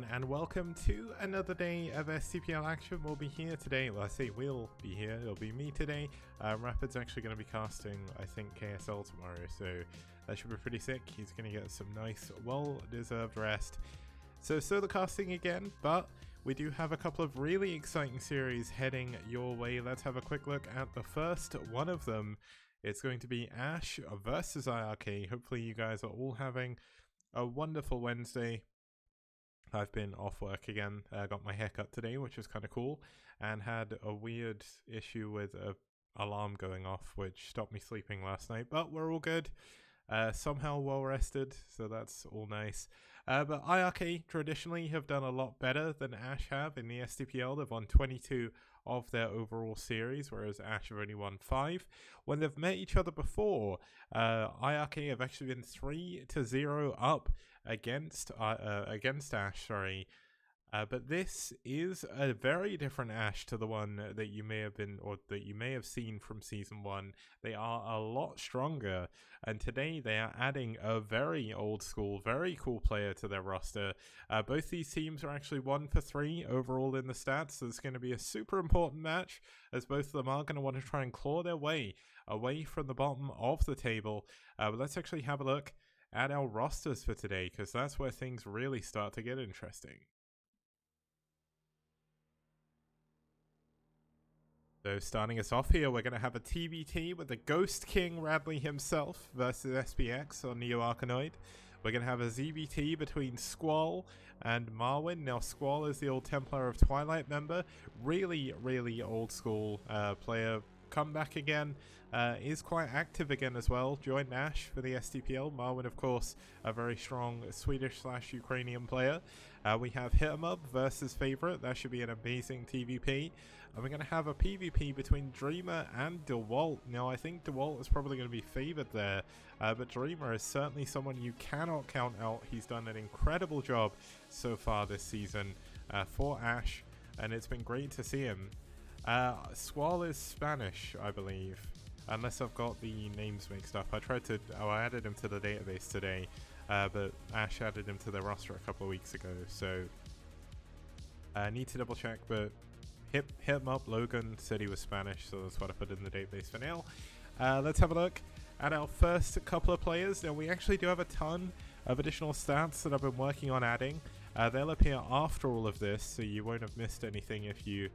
everyone, and welcome to another day of STPL action. We'll be here today. Well, I say we'll be here. It'll be me today. Rapid's actually going to be casting, I think, KSL tomorrow, so that should be pretty sick. He's going to get some nice, well-deserved rest. So the casting again, but we do have a couple of really exciting series heading your way. Let's have a quick look at the first one of them. It's going to be aSh versus iRk. Hopefully you guys are all having a wonderful Wednesday. I've been off work again, got my haircut today, which was kind of cool, and had a weird issue with a alarm going off, which stopped me sleeping last night, but we're all good. Somehow well rested, so that's all nice. But iRk traditionally have done a lot better than aSh have in the STPL. They've won 22 of their overall series, whereas aSh have only won 5. When they've met each other before, iRk have actually been 3-0 up against aSh, sorry. But this is a very different aSh to the one that you may have been, or that you may have seen from Season 1. They are a lot stronger, and today they are adding a very old school, very cool player to their roster. Both these teams are actually 1 for 3 overall in the stats, so it's going to be a super important match, as both of them are going to want to try and claw their way away from the bottom of the table. But let's actually have a look at our rosters for today, because that's where things really start to get interesting. So starting us off here, we're going to have a TBT with the Ghost King Radley himself versus SPX on Neo Arkanoid. We're going to have a ZBT between Squall and Marwyn. Now Squall is the old Templar of Twilight member. Really old school player. Come back again. Is quite active again as well. Joined aSh for the STPL. Marwyn, of course, a very strong Swedish/Ukrainian player. We have Hit'em Up versus Favorite. That should be an amazing TVP. And we're going to have a PvP between Dreamer and DeWalt. Now, I think DeWalt is probably going to be favored there, but Dreamer is certainly someone you cannot count out. He's done an incredible job so far this season for aSh, and it's been great to see him. Squall is Spanish, I believe, unless I've got the names mixed up. I added him to the database today, but aSh added him to their roster a couple of weeks ago, so I need to double check, but hit him up. Logan said he was Spanish, so that's what I put in the database for now. Let's have a look at our first couple of players. Now, we actually do have a ton of additional stats that I've been working on adding. They'll appear after all of this, so you won't have missed anything if you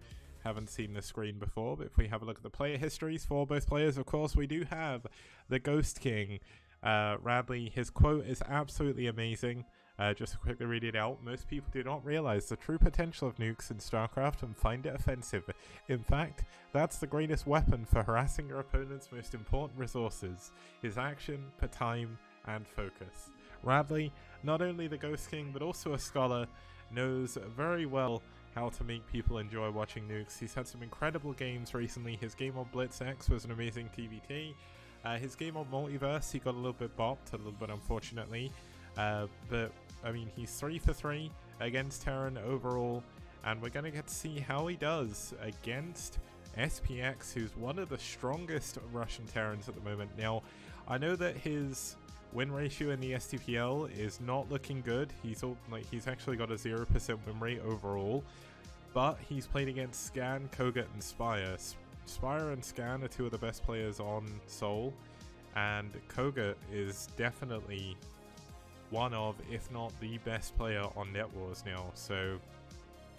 haven't seen the screen before. But if we have a look at the player histories for both players, of course, we do have the Ghost King, Radley. His quote is absolutely amazing. Just to quickly read it out, most people do not realize the true potential of nukes in StarCraft and find it offensive. In fact, that's the greatest weapon for harassing your opponent's most important resources, his action, time, and focus. Radley, not only the Ghost King, but also a scholar, knows very well how to make people enjoy watching nukes. He's had some incredible games recently. His game on Blitz X was an amazing TVT. His game on Multiverse, he got a little bit bopped, a little bit unfortunately. But I mean, he's 3 for 3 against Terran overall, and we're going to get to see how he does against SPX, who's one of the strongest Russian Terrans at the moment. Now, I know that his win ratio in the STPL is not looking good. He's actually got a 0% win rate overall, but he's played against Scan, Kogut, and Spire. Spire and Scan are two of the best players on Sol, and Kogut is definitely one of, if not the best player on Net Wars now, so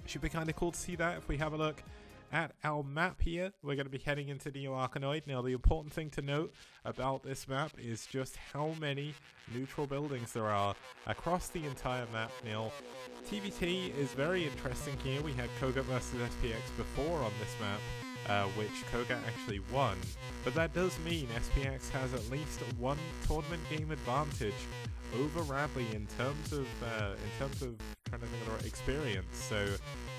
it should be kind of cool to see that. If we have a look at our map here, we're going to be heading into Neo Arkanoid. Now, the important thing to note about this map is just how many neutral buildings there are across the entire map. Now, TBT is very interesting here. We had Kogut versus SPX before on this map, which Kogut actually won, but that does mean SPX has at least one tournament game advantage over Radley in terms of trying to think of the right experience. So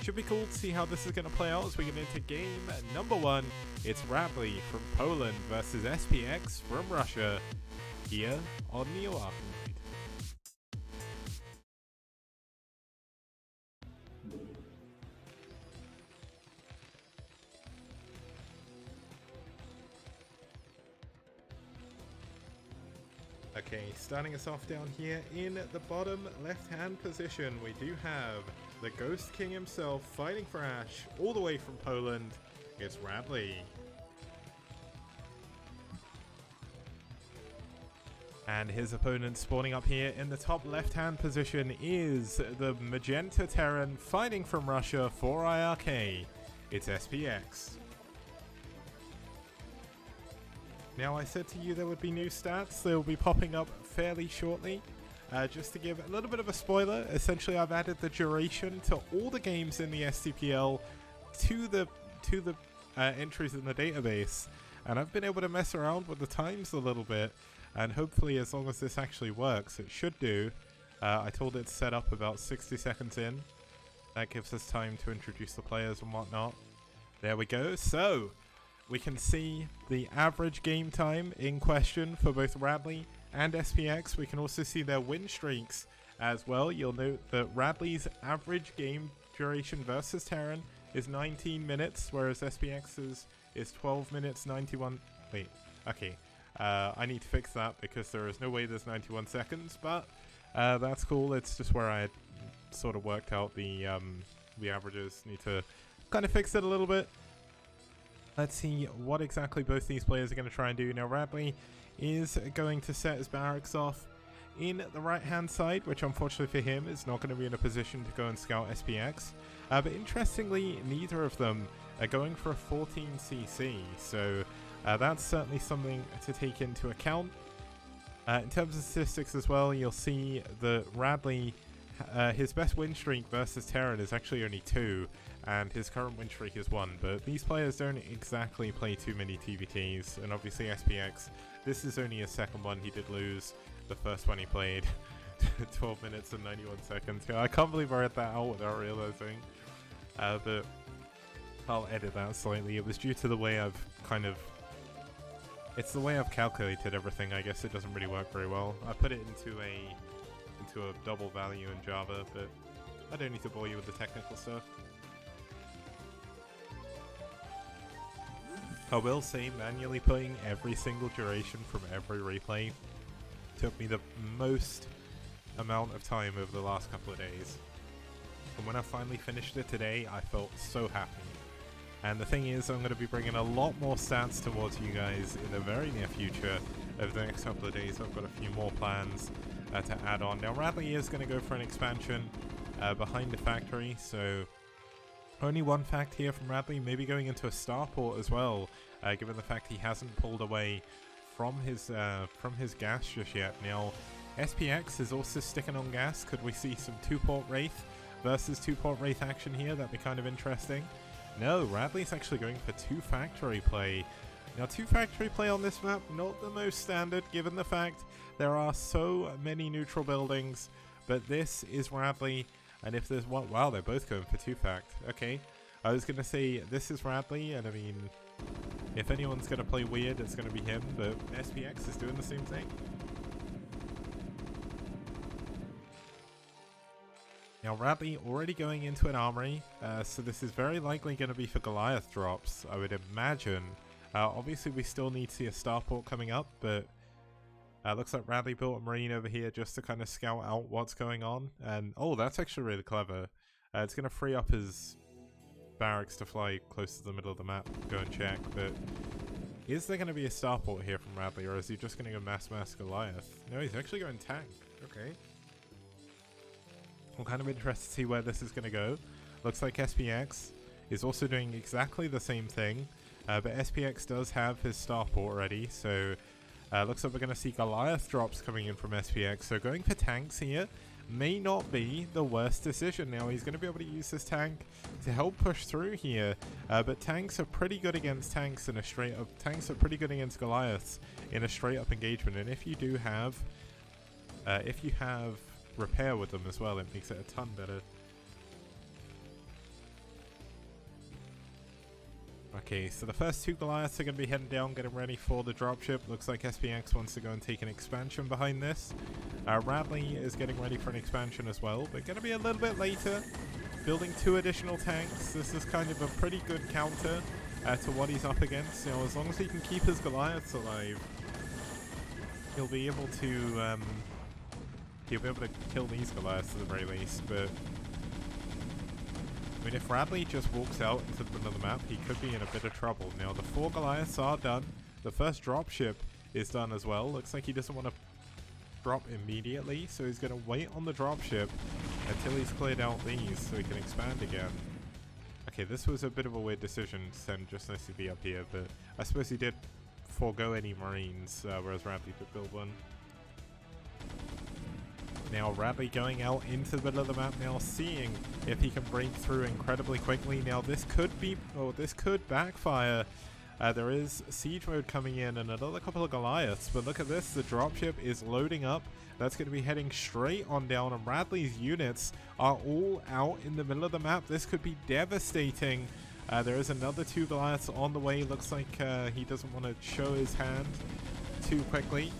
should be cool to see how this is going to play out as we get into game number 1. It's Radley from Poland versus SPX from Russia here on Neo Arkanoid. Okay, starting us off down here in the bottom left-hand position, we do have the Ghost King himself fighting for aSh all the way from Poland. It's Radley. And his opponent spawning up here in the top left-hand position is the Magenta Terran fighting from Russia for iRk. It's SPX. Now, I said to you there would be new stats. They will be popping up fairly shortly. Just to give a little bit of a spoiler, essentially I've added the duration to all the games in the STPL to the entries in the database. And I've been able to mess around with the times a little bit. And hopefully, as long as this actually works, it should do. I told it to set up about 60 seconds in. That gives us time to introduce the players and whatnot. There we go. So, we can see the average game time in question for both Radley and SPX. We can also see their win streaks as well. You'll note that Radley's average game duration versus Terran is 19 minutes, whereas SPX's is 12 minutes 91... Wait, okay. I need to fix that because there is no way there's 91 seconds, but that's cool. It's just where I had sort of worked out the averages. Need to kind of fix it a little bit. Let's see what exactly both these players are going to try and do. Now, Radley is going to set his barracks off in the right-hand side, which unfortunately for him is not going to be in a position to go and scout SPX. But interestingly, neither of them are going for a 14cc, so that's certainly something to take into account. In terms of statistics as well, you'll see that Radley, his best win streak versus Terran is actually only 2, and his current win streak is 1, but these players don't exactly play too many TVTs, and obviously SPX, this is only his second one. He did lose the first one he played, 12 minutes and 91 seconds. Yeah, I can't believe I read that out without realizing, but I'll edit that slightly. It was due to the way I've kind of... It's the way I've calculated everything. I guess it doesn't really work very well. I put it into a double value in Java, but I don't need to bore you with the technical stuff. I will say manually putting every single duration from every replay took me the most amount of time over the last couple of days. And when I finally finished it today, I felt so happy. And the thing is, I'm going to be bringing a lot more stats towards you guys in the very near future. Over the next couple of days, I've got a few more plans to add on. Now, Radley is going to go for an expansion behind the factory, so only one fact here from Radley, maybe going into a starport as well, given the fact he hasn't pulled away from his gas just yet. Now, SPX is also sticking on gas. Could we see some 2-port Wraith versus 2-port Wraith action here? That'd be kind of interesting. No, Radley's actually going for 2 factory play. Now, 2 factory play on this map, not the most standard, given the fact there are so many neutral buildings, but this is Radley, and if there's one... Wow, they're both going for 2 fact. Okay, I was going to say this is Radley, and I mean, if anyone's going to play weird, it's going to be him, but SPX is doing the same thing. Now, Radley already going into an armory, so this is very likely going to be for Goliath drops, I would imagine. Obviously, we still need to see a starport coming up, but looks like Radley built a marine over here just to kind of scout out what's going on. And oh, that's actually really clever. It's going to free up his barracks to fly close to the middle of the map, go and check. But is there going to be a starport here from Radley, or is he just going to go mass Goliath? No, he's actually going tank. Okay. I'm kind of interested to see where this is going to go. Looks like SPX is also doing exactly the same thing, but SPX does have his starport already, so looks like we're going to see Goliath drops coming in from SPX, so going for tanks here may not be the worst decision. Now, he's going to be able to use this tank to help push through here, but tanks are pretty good against tanks in a straight up... Tanks are pretty good against Goliaths in a straight up engagement, and if you do have... if you have repair with them as well, it makes it a ton better. Okay, so the first 2 Goliaths are going to be heading down, getting ready for the dropship. Looks like SPX wants to go and take an expansion behind this. Radley is getting ready for an expansion as well, but going to be a little bit later. Building 2 additional tanks. This is kind of a pretty good counter to what he's up against. You know, as long as he can keep his Goliaths alive, he'll be able to kill these Goliaths at the very least, but I mean, if Radley just walks out into the middle of the map, he could be in a bit of trouble. Now, the 4 Goliaths are done. The first dropship is done as well. Looks like he doesn't want to drop immediately, so he's going to wait on the dropship until he's cleared out these so he can expand again. Okay, this was a bit of a weird decision to send just an SCV up here, but I suppose he did forego any Marines, whereas Radley did build one. Now Radley going out into the middle of the map now, seeing if he can break through incredibly quickly. Now this could be, oh, this could backfire. There is siege mode coming in and another couple of Goliaths, but look at this, the dropship is loading up. That's going to be heading straight on down, and Radley's units are all out in the middle of the map. This could be devastating. There is another 2 Goliaths on the way. Looks like he doesn't want to show his hand too quickly.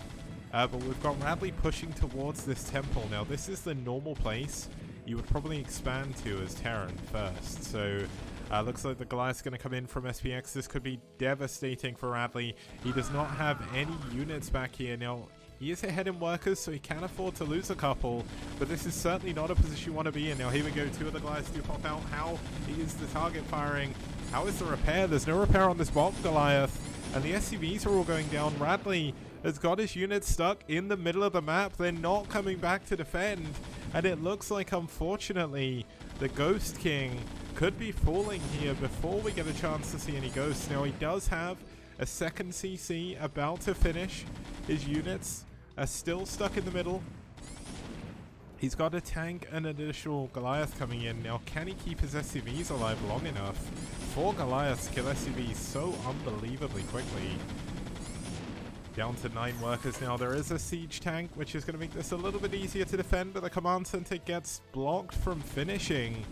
But we've got Radley pushing towards this temple. Now this is the normal place you would probably expand to as Terran first. So looks like the Goliath's going to come in from SPX. This could be devastating for Radley. He does not have any units back here. Now he is ahead in workers, so he can afford to lose a couple, but this is certainly not a position you want to be in. Now here we go, 2 of the Goliaths do pop out. How is the target firing? How is the repair? There's no repair on this bottom Goliath, and the SCVs are all going down. Radley has got his units stuck in the middle of the map. They're not coming back to defend, and it looks like, unfortunately, the Ghost King could be falling here before we get a chance to see any ghosts. Now he does have a second CC about to finish. His units are still stuck in the middle. He's got a tank and an additional Goliath coming in. Now can he keep his SCVs alive long enough? 4 Goliaths kill SCVs so unbelievably quickly. Down to 9 workers now. There is a siege tank, which is going to make this a little bit easier to defend, but the command center gets blocked from finishing.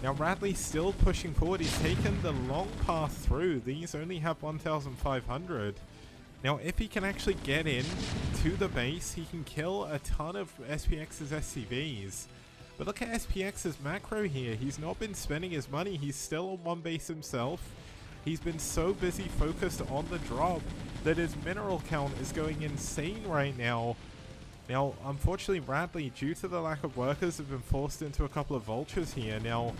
Now Radley's still pushing forward. He's taken the long path through. These only have 1,500. Now if he can actually get in to the base, he can kill a ton of SPX's SCVs. But look at SPX's macro here. He's not been spending his money. He's still on 1 base himself. He's been so busy focused on the drop that his mineral count is going insane right now. Now, unfortunately, Radley, due to the lack of workers, have been forced into a couple of vultures here. Now,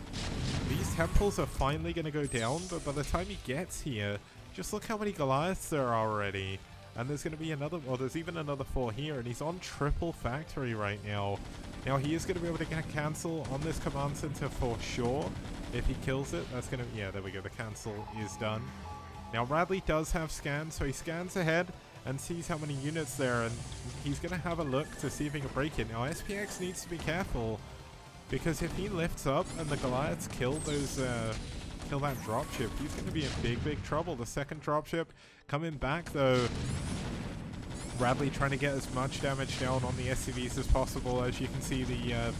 these temples are finally going to go down, but by the time he gets here, just look how many Goliaths there are already. And there's going to be another, well, there's even another 4 here, and he's on triple factory right now. Now, he is going to be able to get cancel on this command center for sure. If he kills it, that's going to, yeah, there we go, the cancel is done. Now, Radley does have scans, so he scans ahead and sees how many units there, and he's going to have a look to see if he can break it. Now, SPX needs to be careful, because if he lifts up and the Goliaths kill those, kill that dropship, he's going to be in big trouble. The second dropship coming back, though. Radley trying to get as much damage down on the SCVs as possible. As you can see, the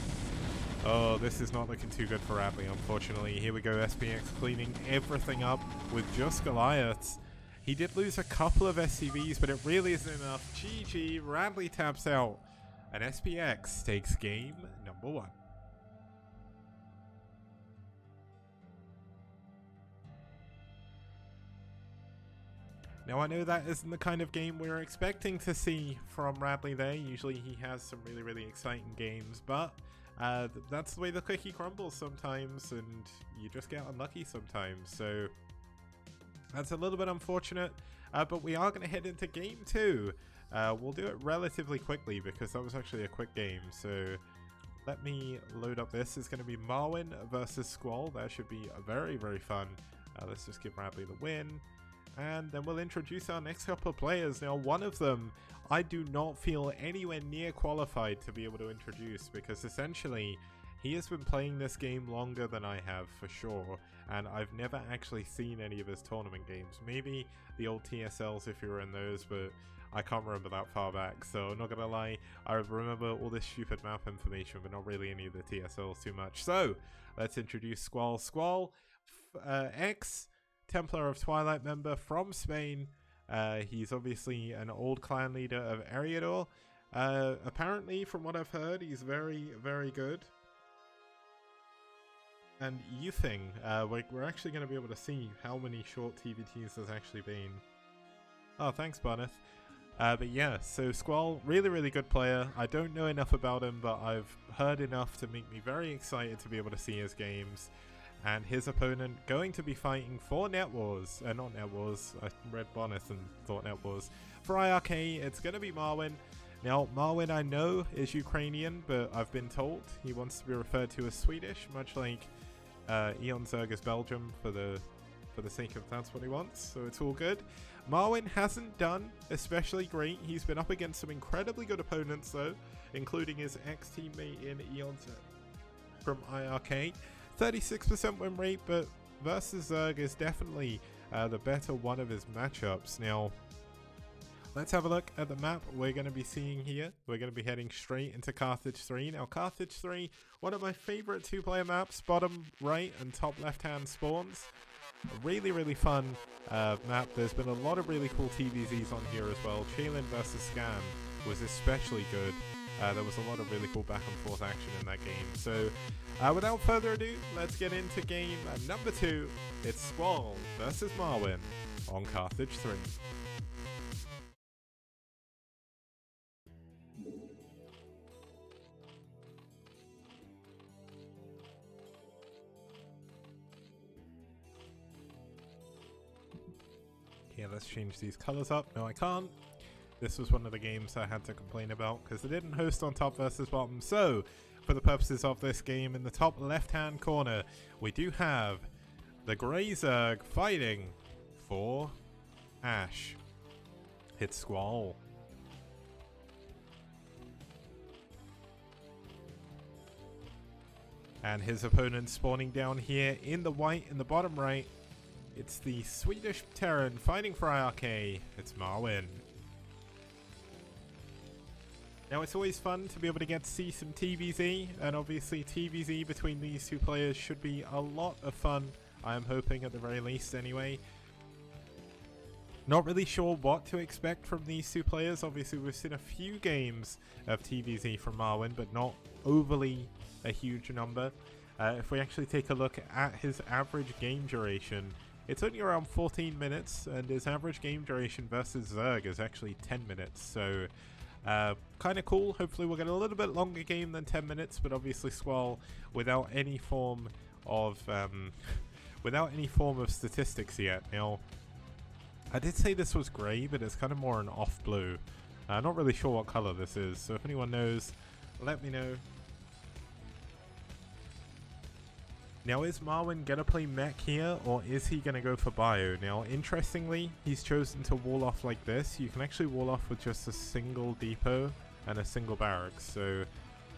oh, this is not looking too good for Radley, unfortunately. Here we go, SPX cleaning everything up with just Goliaths. He did lose a couple of SCVs, but it really isn't enough. GG, Radley taps out, and SPX takes game number 1. Now, I know that isn't the kind of game we're expecting to see from Radley there. Usually he has some really exciting games, but that's the way the cookie crumbles sometimes, and you just get unlucky sometimes. So that's a little bit unfortunate, but we are going to head into game 2. We'll do it relatively quickly because that was actually a quick game. So let me load up this. It's going to be Marwin versus Squall. That should be very fun. Let's just give Radley the win. And then we'll introduce our next couple of players. Now, one of them I do not feel anywhere near qualified to be able to introduce, because essentially he has been playing this game longer than I have for sure, and I've never actually seen any of his tournament games. Maybe the old TSLs if you were in those, but I can't remember that far back, so I'm not gonna lie, I remember all this stupid map information, but not really any of the TSLs too much. So let's introduce Squall. Squall, ex-Templar of Twilight member from Spain. He's obviously an old clan leader of Eriador. Apparently, from what I've heard, he's very good. And Youthing, we're actually going to be able to see how many short TVTs there's actually been. Oh, thanks, Barneth. But yeah, so Squall, really good player. I don't know enough about him, but I've heard enough to make me very excited to be able to see his games. And his opponent going to be fighting for Net Wars, not Net Wars, I read Bonus and thought Net Wars. For iRk, it's going to be Marwin. Now, Marwin I know is Ukrainian, but I've been told he wants to be referred to as Swedish, much like Eon Zerg is Belgium for the sake of that's what he wants, so it's all good. Marwin hasn't done especially great. He's been up against some incredibly good opponents though, including his ex-teammate in Eon Zerg from iRk. 36% win rate, but versus Zerg is definitely the better one of his matchups. Now, let's have a look at the map we're going to be seeing here. We're going to be heading straight into Carthage 3. Now, Carthage 3, one of my favorite two-player maps, bottom right and top left-hand spawns. A really fun map. There's been a lot of really cool TVZs on here as well. Shaylin versus Scan was especially good. There was a lot of really cool back and forth action in that game. So without further ado, let's get into game number 2. It's Squall versus Marwin on Carthage 3. Yeah, let's change these colors up. No, I can't. This was one of the games I had to complain about because it didn't host on top versus bottom. So, for the purposes of this game, in the top left-hand corner, we do have the Grey Zerg fighting for aSh. It's Squall. And his opponent spawning down here in the white in the bottom right. It's the Swedish Terran fighting for iRk. It's Marwin. Now, it's always fun to be able to get to see some TVZ, and obviously TVZ between these two players should be a lot of fun. I am hoping, at the very least anyway. Not really sure what to expect from these two players. Obviously, we've seen a few games of TVZ from Marwin, but not overly a huge number. If we actually take a look at his average game duration, it's only around 14 minutes, and his average game duration versus Zerg is actually 10 minutes, so kind of cool. Hopefully we'll get a little bit longer game than 10 minutes, but obviously Squall without any form of statistics yet. Now, I did say this was grey, but it's kind of more an off blue. Not really sure what color this is, so if anyone knows, let me know. Now, is Marwin going to play mech here, or is he going to go for bio? Now, interestingly, he's chosen to wall off like this. You can actually wall off with just a single depot and a single barracks. So,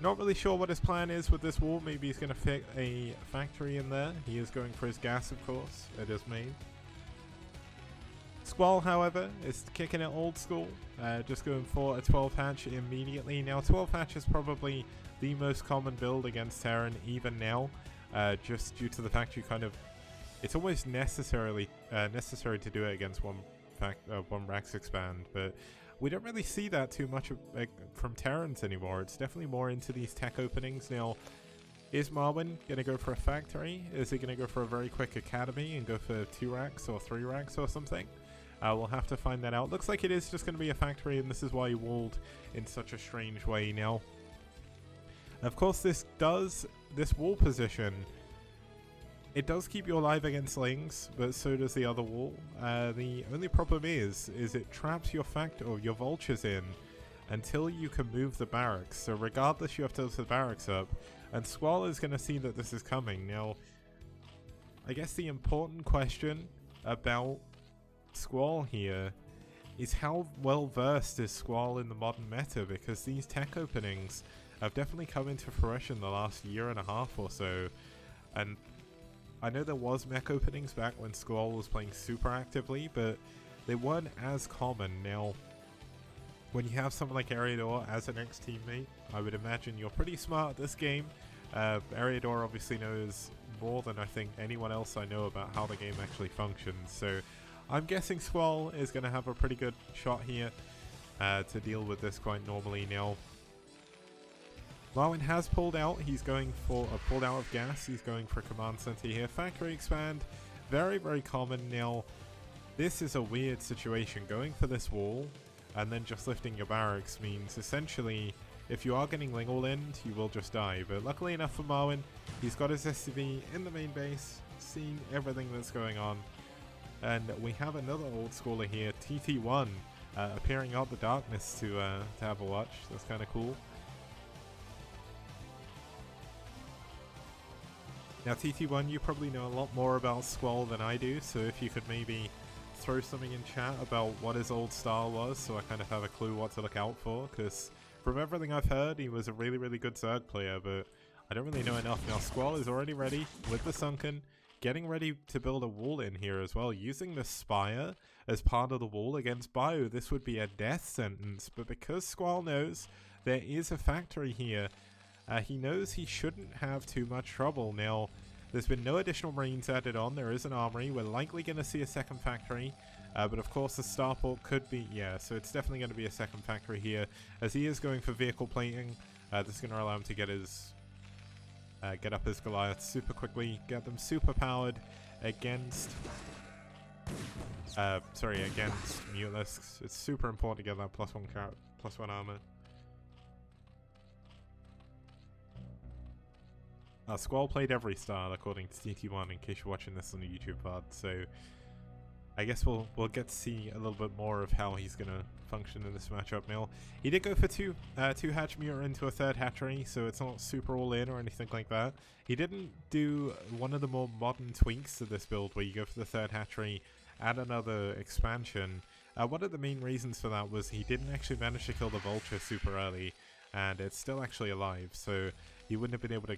not really sure what his plan is with this wall. Maybe he's going to fit a factory in there. He is going for his gas, of course. It is main. Squall, however, is kicking it old school. Just going for a 12 hatch immediately. Now, 12 hatch is probably the most common build against Terran even now. Just due to the fact it's almost necessary to do it against one Rax expand, but we don't really see that too much from Terrans anymore. It's definitely more into these tech openings. Now, is Marwin going to go for a factory? Is he going to go for a very quick academy and go for 2 racks or 3 racks or something? We'll have to find that out. Looks like it is just going to be a factory, and this is why he walled in such a strange way. Now, of course, this wall position, it does keep you alive against lings, but so does the other wall. The only problem is it traps your your vultures in until you can move the barracks. So regardless, you have to tilt the barracks up, and Squall is going to see that this is coming. Now, I guess the important question about Squall here is how well versed is Squall in the modern meta, because these tech openings have definitely come into fruition the last year and a half or so, and I know there was mech openings back when Squall was playing super actively, but they weren't as common. Now, when you have someone like Eriador as an ex-teammate, I would imagine you're pretty smart at this game. Eriador obviously knows more than I think anyone else I know about how the game actually functions, so I'm guessing Squall is going to have a pretty good shot here to deal with this quite normally. Now, Marwin has pulled out. He's going for a pulled out of gas. He's going for a command center here. Factory expand, very common. Now, this is a weird situation. Going for this wall, and then just lifting your barracks means essentially if you are getting Ling all in, you will just die. But luckily enough for Marwyn, he's got his SCV in the main base, seeing everything that's going on. And we have another old schooler here, TT1, appearing out the darkness to have a watch. That's kind of cool. Now TT1, you probably know a lot more about Squall than I do, so if you could maybe throw something in chat about what his old style was, so I kind of have a clue what to look out for, because from everything I've heard, he was a really, really good Zerg player, but I don't really know enough. Now Squall is already ready with the Sunken, getting ready to build a wall in here as well, using the Spire as part of the wall against Bio. This would be a death sentence, but because Squall knows there is a factory here, he knows he shouldn't have too much trouble. Now, there's been no additional Marines added on. There is an armory. We're likely going to see a second factory. But of course, the starport could be... Yeah, so it's definitely going to be a second factory here. As he is going for vehicle plating. This is going to allow him to get his... get up his Goliath super quickly. Get them super powered against... against Mutalisks. It's super important to get that +1 armor. Squall played every style according to TT1 in case you're watching this on the YouTube VOD, so I guess we'll get to see a little bit more of how he's gonna function in this matchup. Now, he did go for two hatch muir into a third hatchery, so it's not super all in or anything like that. He didn't do one of the more modern tweaks to this build where you go for the third hatchery, add another expansion. One of the main reasons for that was he didn't actually manage to kill the vulture super early, and it's still actually alive, so he wouldn't have been able to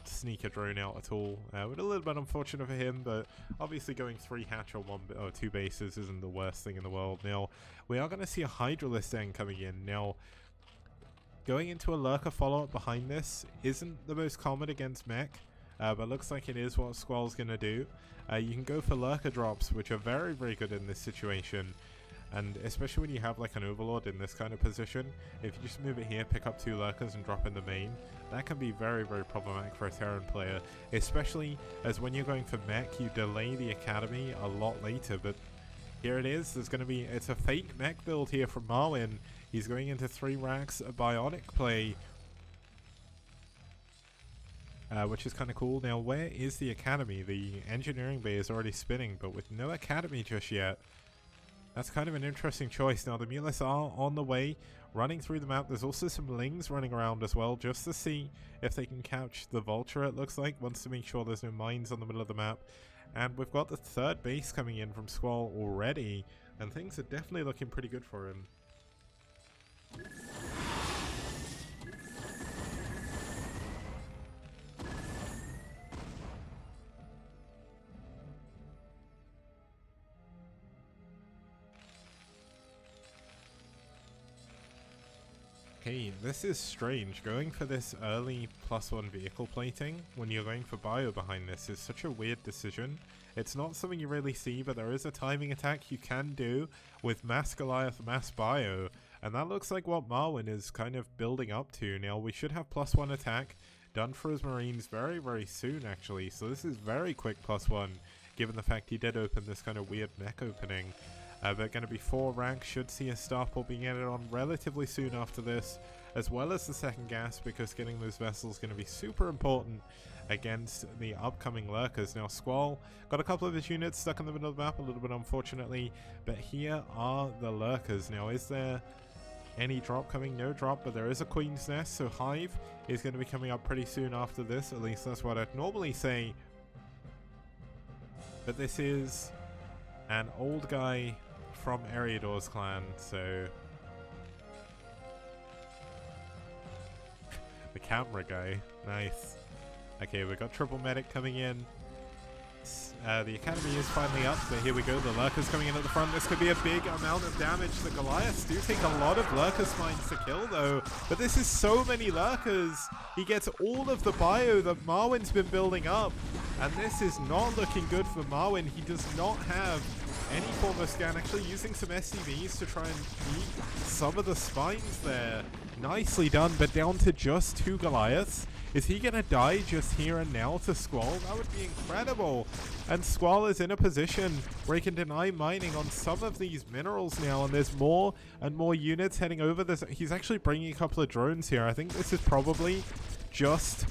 sneak a drone out at all. A little bit unfortunate for him, but obviously going 3 hatch or 2 bases isn't the worst thing in the world. Now, we are going to see a Hydralisk end coming in. Now, going into a Lurker follow-up behind this isn't the most common against mech, but looks like it is what Squall's going to do. You can go for Lurker drops, which are very, very good in this situation. And especially when you have like an Overlord in this kind of position, if you just move it here, pick up 2 Lurkers and drop in the main, that can be very, very problematic for a Terran player. Especially as when you're going for mech, you delay the Academy a lot later, but here it is. There's going to be, it's a fake mech build here from Marwyn. He's going into 3 racks, a Bionic play, which is kind of cool. Now, where is the Academy? The engineering bay is already spinning, but with no Academy just yet. That's kind of an interesting choice. Now, the Mutalisks are on the way, running through the map. There's also some Lings running around as well, just to see if they can catch the Vulture, it looks like. Wants to make sure there's no mines on the middle of the map. And we've got the 3rd base coming in from Squall already, and things are definitely looking pretty good for him. Okay, this is strange. Going for this early +1 vehicle plating when you're going for bio behind this is such a weird decision. It's not something you really see, but there is a timing attack you can do with Mass Goliath, Mass Bio, and that looks like what Marwyn is kind of building up to. Now, we should have +1 attack done for his Marines very, very soon, actually, so this is very quick +1, given the fact he did open this kind of weird mech opening. But going to be 4 ranks, should see a starport being added on relatively soon after this, as well as the second gas, because getting those vessels is going to be super important against the upcoming Lurkers. Now, Squall got a couple of his units stuck in the middle of the map, a little bit unfortunately, but here are the Lurkers. Now, is there any drop coming? No drop, but there is a Queen's Nest, so Hive is going to be coming up pretty soon after this, at least that's what I'd normally say. But this is an old guy from Eriador's clan, so the camera guy, nice. Okay, we got triple medic coming in. The Academy is finally up, but here we go, the Lurkers coming in at the front. This could be a big amount of damage. The Goliaths do take a lot of Lurker spines to kill though, but this is so many Lurkers. He gets all of the bio that Marwyn's been building up, and this is not looking good for Marwyn. He does not have any form of scan, actually using some SCVs to try and keep some of the spines there. Nicely done, but down to just 2 Goliaths. Is he gonna die just here and now to Squall? That would be incredible. And Squall is in a position where he can deny mining on some of these minerals now, and there's more and more units heading over. He's actually bringing a couple of drones here. I think this is probably just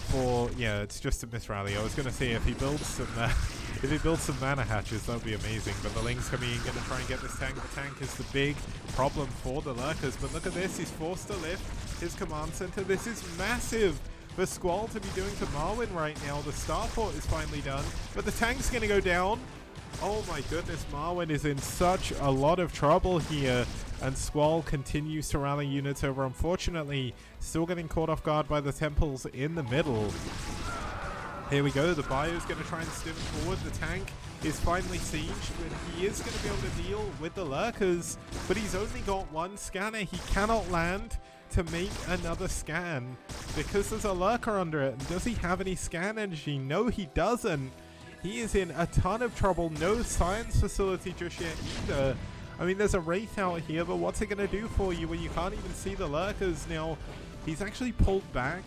for, yeah, it's just a misrally. I was gonna say if he builds some mana hatches, that would be amazing. But the Ling's coming in, gonna try and get this tank. The tank is the big problem for the lurkers. But look at this, he's forced to lift his command center. This is massive for Squall to be doing to Marwyn right now. The starport is finally done, but the tank's gonna go down. Oh my goodness, Marwyn is in such a lot of trouble here, and Squall continues to rally units over. Unfortunately, still getting caught off guard by the temples in the middle. Here we go, the Bio's going to try and stim forward. The tank is finally sieged, but he is going to be able to deal with the lurkers, but he's only got one scanner. He cannot land to make another scan because there's a lurker under it. And does he have any scan energy? No, he doesn't. He is in a ton of trouble. No science facility just yet either. I mean, there's a Wraith out here, but what's it going to do for you when you can't even see the lurkers? Now, he's actually pulled back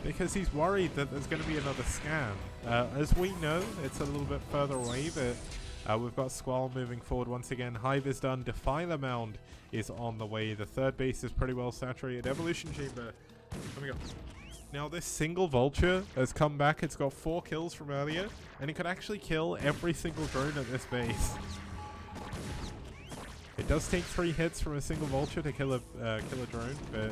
because he's worried that there's going to be another scan. As we know, it's a little bit further away, but we've got Squall moving forward once again. Hive is done. Defiler Mound is on the way. The third base is pretty well saturated. Evolution Chamber coming up. Now this single Vulture has come back. It's got 4 kills from earlier, and it could actually kill every single drone at this base. It does take 3 hits from a single Vulture to kill a drone, but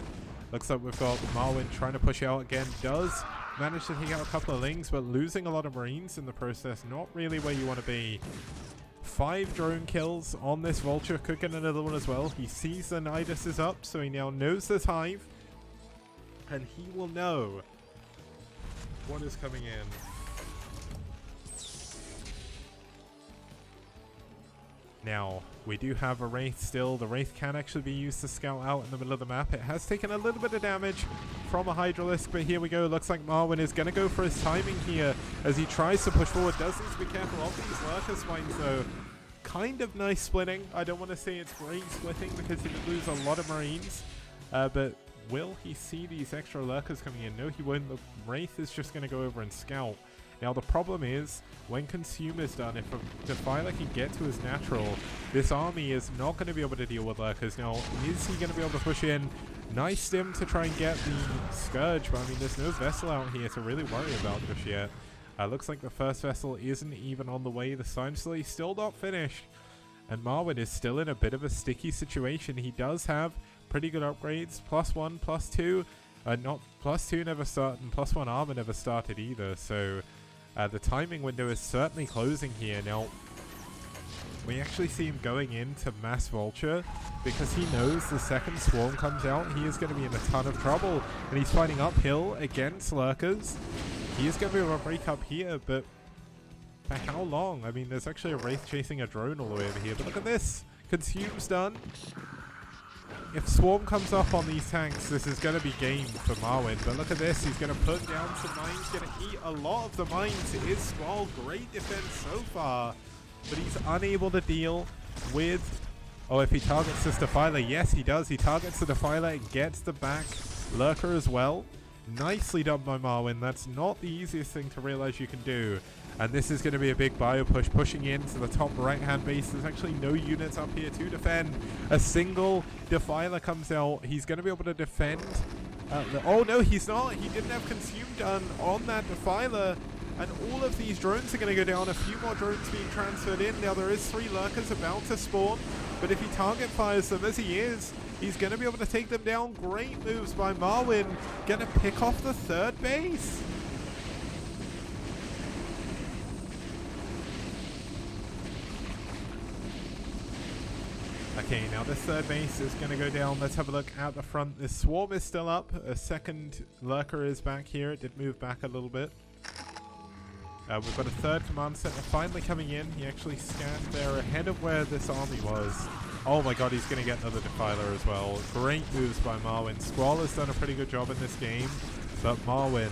looks like we've got Marwyn trying to push out again. Does manage to take out a couple of Lings, but losing a lot of Marines in the process. Not really where you want to be. 5 drone kills on this Vulture. Could get another one as well. He sees the Nidus is up, so he now knows there's Hive. And he will know what is coming in. Now, we do have a Wraith still. The Wraith can actually be used to scout out in the middle of the map. It has taken a little bit of damage from a Hydralisk, but here we go. Looks like Marwyn is going to go for his timing here as he tries to push forward. Does need to be careful of these lurker spines though. Kind of nice splitting. I don't want to say it's great splitting because he would lose a lot of Marines, but will he see these extra lurkers coming in? No, he won't. The Wraith is just going to go over and scout. Now the problem is, when Consume is done, if a Defiler can get to his natural, this army is not going to be able to deal with lurkers. Now, is he going to be able to push in? Nice stim to try and get the Scourge, but I mean, there's no vessel out here to really worry about just yet. Looks like the first vessel isn't even on the way. The Science Slay still not finished, and Marwyn is still in a bit of a sticky situation. He does have pretty good upgrades, +1, +2, not +2 never started, and +1 armor never started either, so the timing window is certainly closing here. Now, we actually see him going into Mass Vulture because he knows the second Swarm comes out, he is going to be in a ton of trouble, and he's fighting uphill against lurkers. He is going to be able to break up here, but for how long? I mean, there's actually a Wraith chasing a drone all the way over here, but look at this. Consume's done. If Swarm comes up on these tanks, this is going to be game for Marwyn. But look at this. He's going to put down some mines. Going to eat a lot of the mines. It is Squall. Great defense so far. But he's unable to deal with... Oh, if he targets this Defiler. Yes, he does. He targets the Defiler and gets the back Lurker as well. Nicely done by Marwyn. That's not the easiest thing to realize you can do. And this is going to be a big bio push, pushing into the top right-hand base. There's actually no units up here to defend. A single Defiler comes out. He's going to be able to defend. Oh, no, he's not. He didn't have Consume done on that Defiler. And all of these drones are going to go down. A few more drones being transferred in. Now, there is 3 lurkers about to spawn. But if he target fires them, as he is, he's going to be able to take them down. Great moves by Marwyn. Going to pick off the 3rd base. Okay, now this 3rd base is going to go down. Let's have a look at the front. This Swarm is still up. A second Lurker is back here. It did move back a little bit. We've got a 3rd command center finally coming in. He actually scanned there ahead of where this army was. Oh my god, he's going to get another Defiler as well. Great moves by Marwyn. Squall has done a pretty good job in this game, but Marwyn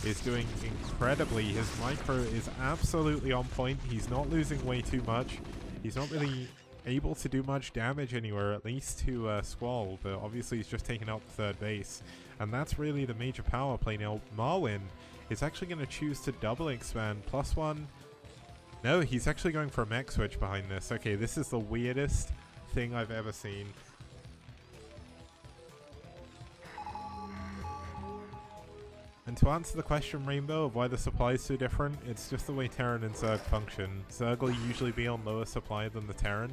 is doing incredibly. His micro is absolutely on point. He's not losing way too much. He's not really able to do much damage anywhere, at least to Squall, but obviously he's just taken out the 3rd base. And that's really the major power play. Now, Marwin is actually going to choose to double expand. +1. No, he's actually going for a mech switch behind this. Okay, this is the weirdest thing I've ever seen. And to answer the question, Rainbow, of why the supply is so different, it's just the way Terran and Zerg function. Zerg will usually be on lower supply than the Terran,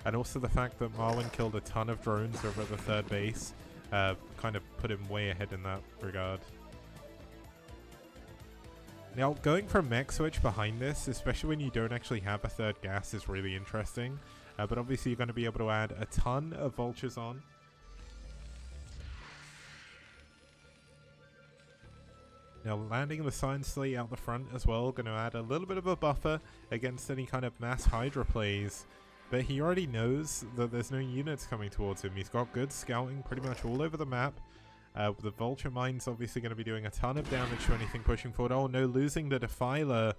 and also the fact that Marwin killed a ton of drones over at the third base kind of put him way ahead in that regard. Now, going for a mech switch behind this, especially when you don't actually have a third gas, is really interesting. But obviously you're going to be able to add a ton of vultures on. Now, landing the Science Slate out the front as well, going to add a little bit of a buffer against any kind of mass Hydra plays. But he already knows that there's no units coming towards him. He's got good scouting pretty much all over the map. The Vulture Mine's obviously going to be doing a ton of damage to anything pushing forward. Oh no, losing the Defiler.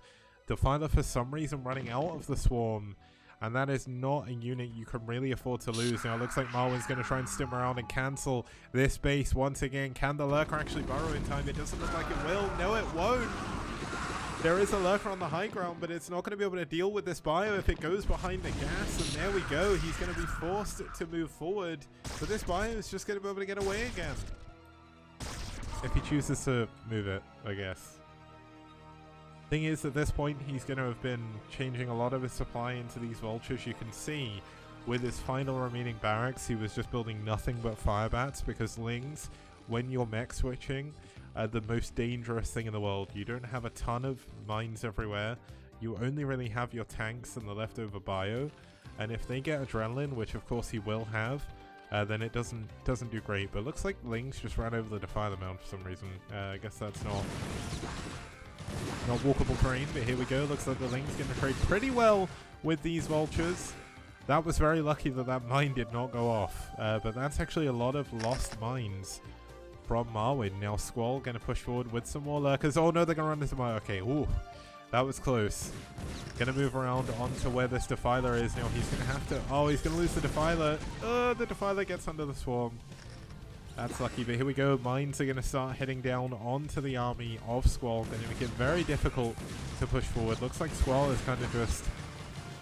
Defiler for some reason running out of the Swarm. And that is not a unit you can really afford to lose. Now it looks like Marwin's going to try and stim around and cancel this base once again. Can the Lurker actually burrow in time? It doesn't look like it will. No, it won't. There is a Lurker on the high ground, but it's not going to be able to deal with this bio if it goes behind the gas. And there we go. He's going to be forced to move forward. But this bio is just going to be able to get away again. If he chooses to move it, I guess. Thing is, at this point, he's going to have been changing a lot of his supply into these vultures. You can see with his final remaining barracks, he was just building nothing but firebats, because lings, when you're mech switching, are the most dangerous thing in the world. You don't have a ton of mines everywhere. You only really have your tanks and the leftover bio. And if they get adrenaline, which of course he will have, then it doesn't do great. But it looks like lings just ran over the Defiler Mound for some reason. I guess that's not walkable terrain, but here we go. Looks like the ling's going to trade pretty well with these vultures. That was very lucky that that mine did not go off. But that's actually a lot of lost mines from Marwin. Now Squall going to push forward with some more lurkers. Oh no, they're going to run into my... Okay, ooh. That was close. Going to move around onto where this Defiler is. Now he's going to have to... Oh, he's going to lose the Defiler. The Defiler gets under the Swarm. That's lucky, but here we go. Mines are going to start heading down onto the army of Squall. Going to make it very difficult to push forward. Looks like Squall is kind of just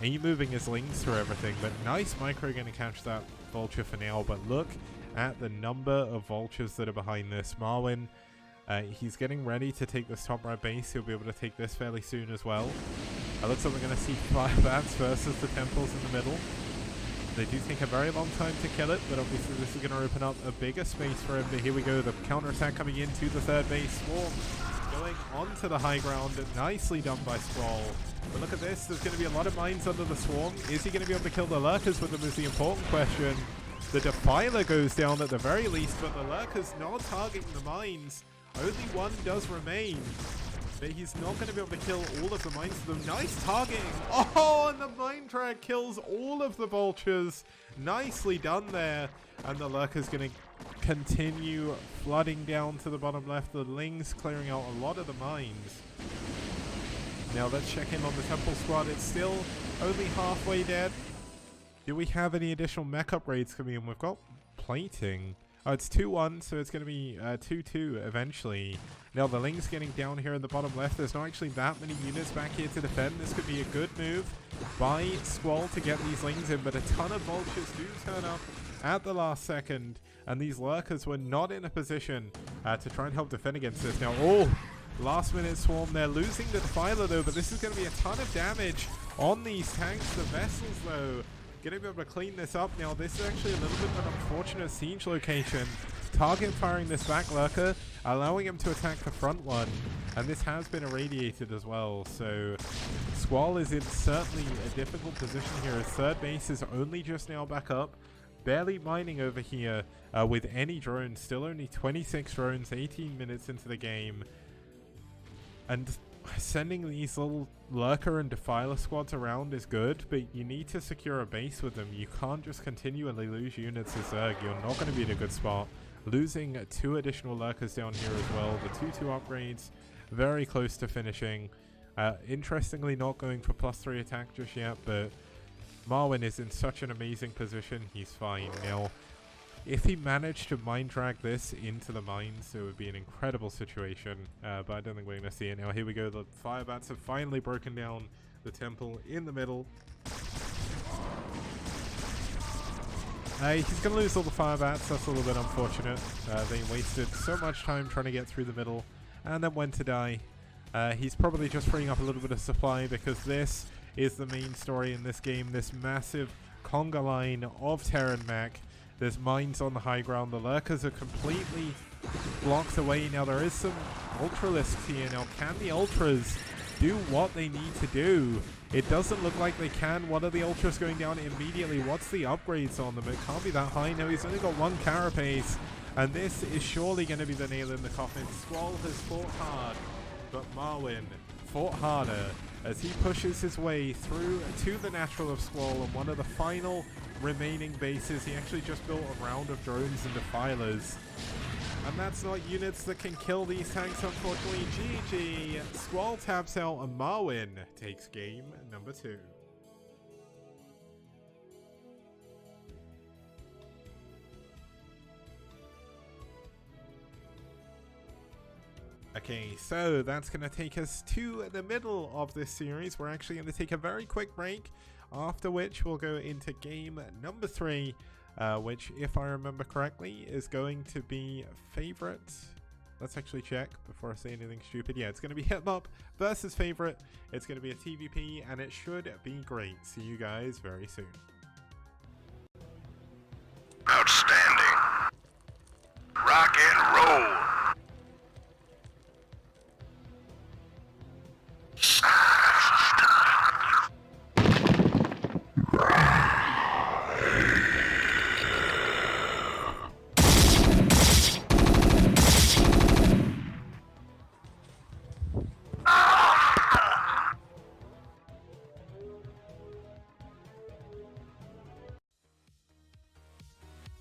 moving his lings through everything. But nice micro going to catch that vulture for now. But look at the number of vultures that are behind this. Marwin, he's getting ready to take this top right base. He'll be able to take this fairly soon as well. It looks like we're going to see Firebats versus the Temples in the middle. They do take a very long time to kill it, but obviously this is going to open up a bigger space for him. But here we go, the counterattack coming into the third base. Swarm going onto the high ground. Nicely done by Squall. But look at this, there's going to be a lot of mines under the Swarm. Is he going to be able to kill the Lurkers with them is the important question. The Defiler goes down at the very least, but the Lurkers not targeting the mines. Only one does remain. But he's not going to be able to kill all of the mines. Though nice targeting. Oh, and the mine drag kills all of the vultures. Nicely done there. And the Lurker's going to continue flooding down to the bottom left. The lings clearing out a lot of the mines. Now let's check in on the Temple squad. It's still only halfway dead. Do we have any additional mech upgrades coming in? We've got plating. Oh, it's 2-1, so it's going to be 2-2 eventually. Now the ling's getting down here in the bottom left. There's not actually that many units back here to defend. This could be a good move by Squall to get these lings in, but a ton of vultures do turn up at the last second, and these lurkers were not in a position to try and help defend against this. Now, last minute swarm. They're losing the Defiler though, but this is going to be a ton of damage on these tanks. The vessels though, going to be able to clean this up. Now this is actually a little bit of an unfortunate siege location. Target firing this back lurker, allowing him to attack the front one, and this has been irradiated as well. So Squall is in certainly a difficult position here. His third base is only just now back up, barely mining over here with any drones. Still only 26 drones, 18 minutes into the game, and sending these little lurker and defiler squads around is good, but you need to secure a base with them. You can't just continually lose units as Zerg. You're not going to be in a good spot. Losing 2 additional lurkers down here as well. The 2-2 upgrades very close to finishing. Interestingly, not going for +3 attack just yet, but Marwin is in such an amazing position. He's fine. Now, If he managed to mind drag this into the mines, it would be an incredible situation, but I don't think we're going to see it now. Here we go, the fire bats have finally broken down the temple in the middle. He's going to lose all the fire bats, that's a little bit unfortunate. They wasted so much time trying to get through the middle, and then went to die. He's probably just freeing up a little bit of supply, because this is the main story in this game, this massive conga line of Terran mech. There's mines on the high ground. The lurkers are completely blocked away. Now there is some ultralisks here. Now can the ultras do what they need to do? It doesn't look like they can. One of the ultras going down immediately. What's the upgrades on them? It can't be that high. No, he's only got one carapace. And this is surely going to be the nail in the coffin. Squall has fought hard, but Marwyn fought harder as he pushes his way through to the natural of Squall on one of the final remaining bases. He actually just built a round of drones and defilers, and that's not units that can kill these tanks, unfortunately. GG. Squall taps out and Marwyn takes game number 2. Okay, so that's going to take us to the middle of this series. We're actually going to take a very quick break, after which we'll go into game number 3, which, if I remember correctly, is going to be favorite. Let's actually check before I say anything stupid. Yeah, it's going to be Hitmup versus favorite. It's going to be a TVP, and it should be great. See you guys very soon. Outstanding. Rock and roll.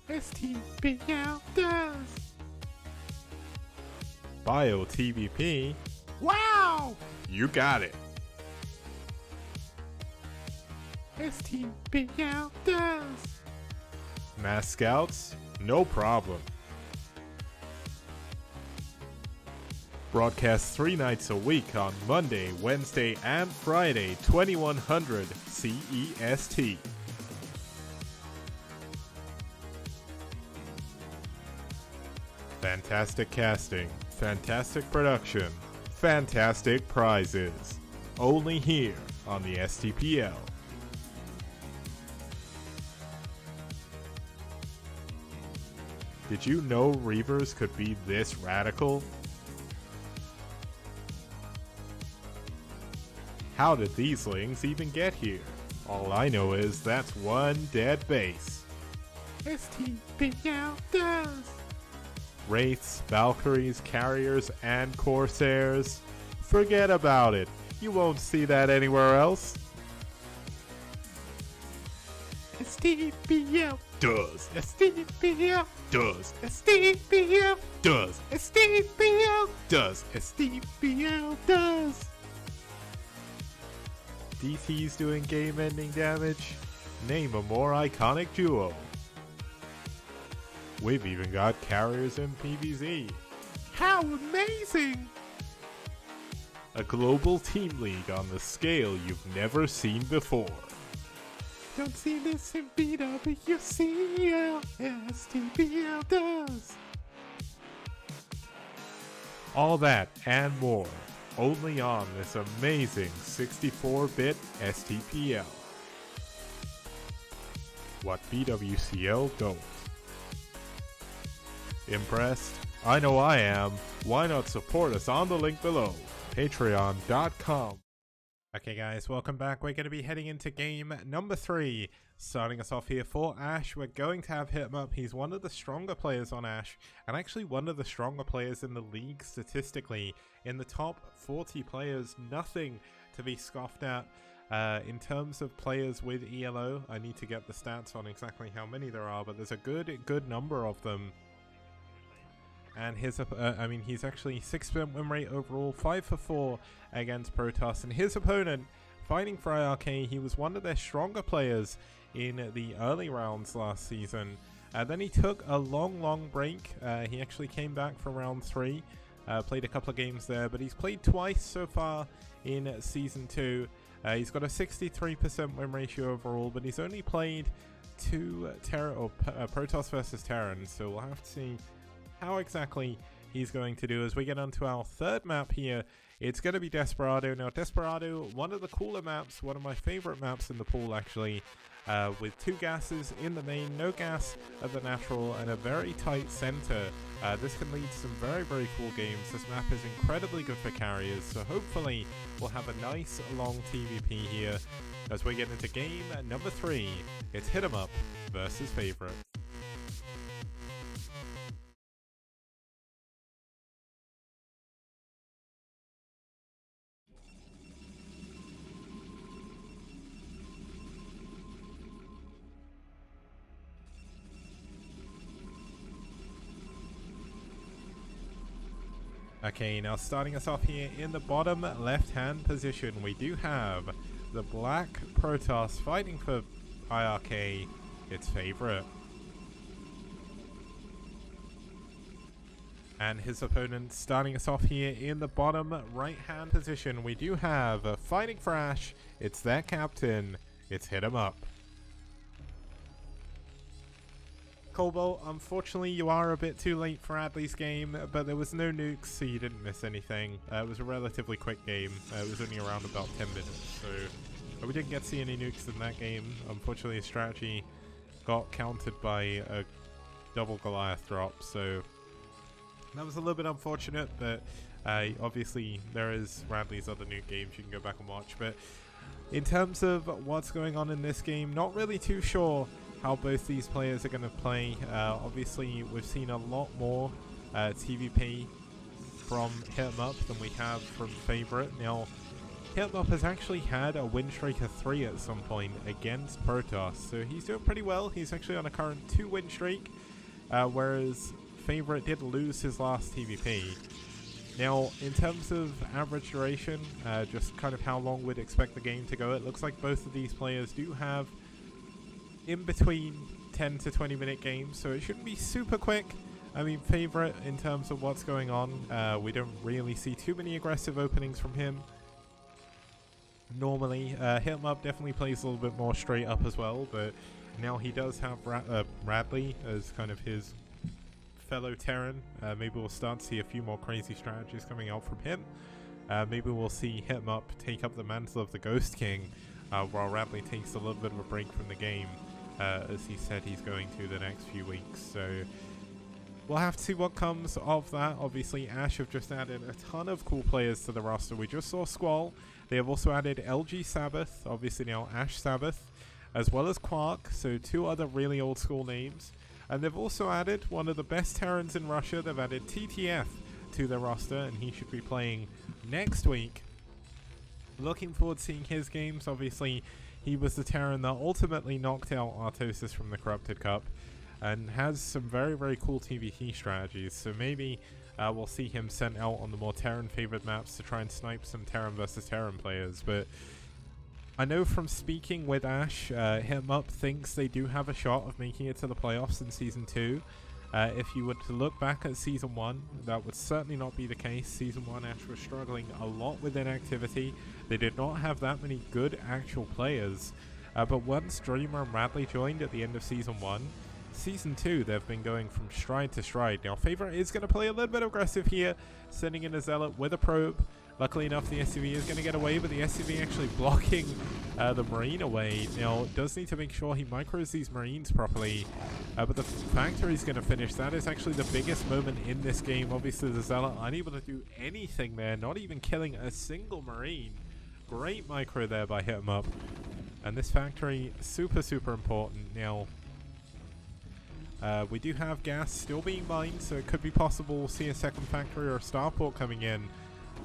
STPL does. Bio TVP. Wow! You got it. STPL does. Mass Scouts? No problem. Broadcast 3 nights a week on Monday, Wednesday, and Friday, 2100 CEST. Fantastic casting, fantastic production, fantastic prizes. Only here on the STPL. Did you know Reavers could be this radical? How did these lings even get here? All I know is that's one dead base. STPL does. Wraiths, Valkyries, Carriers, and Corsairs. Forget about it. You won't see that anywhere else. STPL does. STPL does. STPL does. STPL does. STPL does. DT's doing game-ending damage? Name a more iconic duo. We've even got carriers in PvZ. How amazing! A global team league on the scale you've never seen before. Don't see this in BWCL, STPL does. All that and more, only on this amazing 64-bit STPL. What BWCL don't. Impressed? I know I am. Why not support us on the link below, patreon.com. Okay guys, welcome back. We're going to be heading into game number 3. Starting us off here for aSh, we're going to have Hitmup. He's one of the stronger players on aSh, and actually one of the stronger players in the league statistically. In the top 40 players, nothing to be scoffed at. In terms of players with ELO, I need to get the stats on exactly how many there are, but there's a good number of them. And his, he's actually 6% win rate overall, 5 for 4 against Protoss. And his opponent, fighting for iRk, he was one of their stronger players in the early rounds last season. Then he took a long break. He actually came back for round 3, played a couple of games there, but he's played twice so far in Season 2. He's got a 63% win ratio overall, but he's only played 2 Protoss versus Terran, so we'll have to see how exactly he's going to do. As we get onto our third map here, it's going to be Desperado. Now, Desperado, one of the cooler maps, one of my favorite maps in the pool, actually, with 2 gases in the main, no gas at the natural, and a very tight center. This can lead to some very cool games. This map is incredibly good for carriers, so hopefully we'll have a nice long TVP here as we get into game number 3. It's Hit 'em Up versus Favorite. Okay, now starting us off here in the bottom left-hand position, we do have the Black Protoss fighting for iRk, its favorite. And his opponent starting us off here in the bottom right-hand position, we do have fighting for aSh, it's their captain, it's Hit 'em Up. Cobalt, unfortunately you are a bit too late for Adley's game, but there was no nukes, so you didn't miss anything. It was a relatively quick game. It was only around about 10 minutes, so we didn't get to see any nukes in that game. Unfortunately, his strategy got countered by a double Goliath drop, so that was a little bit unfortunate, but obviously there is Radley's other nuke games you can go back and watch. But in terms of what's going on in this game, not really too sure how both these players are going to play. Obviously, we've seen a lot more TVP from Hit 'em Up than we have from Favorite. Now, Hit 'em Up has actually had a win streak of 3 at some point against Protoss, so he's doing pretty well. He's actually on a current 2 win streak, whereas Favorite did lose his last TVP. Now, in terms of average duration, just kind of how long we'd expect the game to go, it looks like both of these players do have in between 10 to 20 minute games, so it shouldn't be super quick. I mean, Favorite, in terms of what's going on, we don't really see too many aggressive openings from him normally. Hit 'em Up definitely plays a little bit more straight up as well, but now he does have Radley as kind of his fellow Terran. Maybe we'll start to see a few more crazy strategies coming out from him. Maybe we'll see Hit 'em Up take up the mantle of the Ghost King, while Radley takes a little bit of a break from the game, as he said he's going to the next few weeks. So we'll have to see what comes of that. Obviously, aSh have just added a ton of cool players to the roster. We just saw Squall. They have also added LG Sabbath, obviously now aSh Sabbath, as well as Quark, so 2 other really old school names. And they've also added one of the best Terrans in Russia. They've added TTF to their roster, and he should be playing next week. Looking forward to seeing his games. Obviously, he was the Terran that ultimately knocked out Artosis from the Corrupted Cup, and has some very cool TVP strategies. So maybe we'll see him sent out on the more Terran favored maps to try and snipe some Terran versus Terran players. But I know from speaking with aSh, Hit 'em Up thinks they do have a shot of making it to the playoffs in Season 2. If you were to look back at Season 1, that would certainly not be the case. Season 1, aSh was struggling a lot with inactivity. They did not have that many good actual players. But once Dreamer and Radley joined at the end of Season 1, Season 2, they've been going from stride to stride. Now, Favorite is going to play a little bit aggressive here, sending in a Zealot with a probe. Luckily enough, the SCV is going to get away, but the SCV actually blocking the Marine away. Now, does need to make sure he micros these Marines properly, but the factory is going to finish. That is actually the biggest moment in this game. Obviously, the Zealot unable to do anything there, not even killing a single Marine. Great micro there by Hit 'em Up. And this factory, super important. Now, we do have gas still being mined, so it could be possible we'll see a second factory or a starport coming in.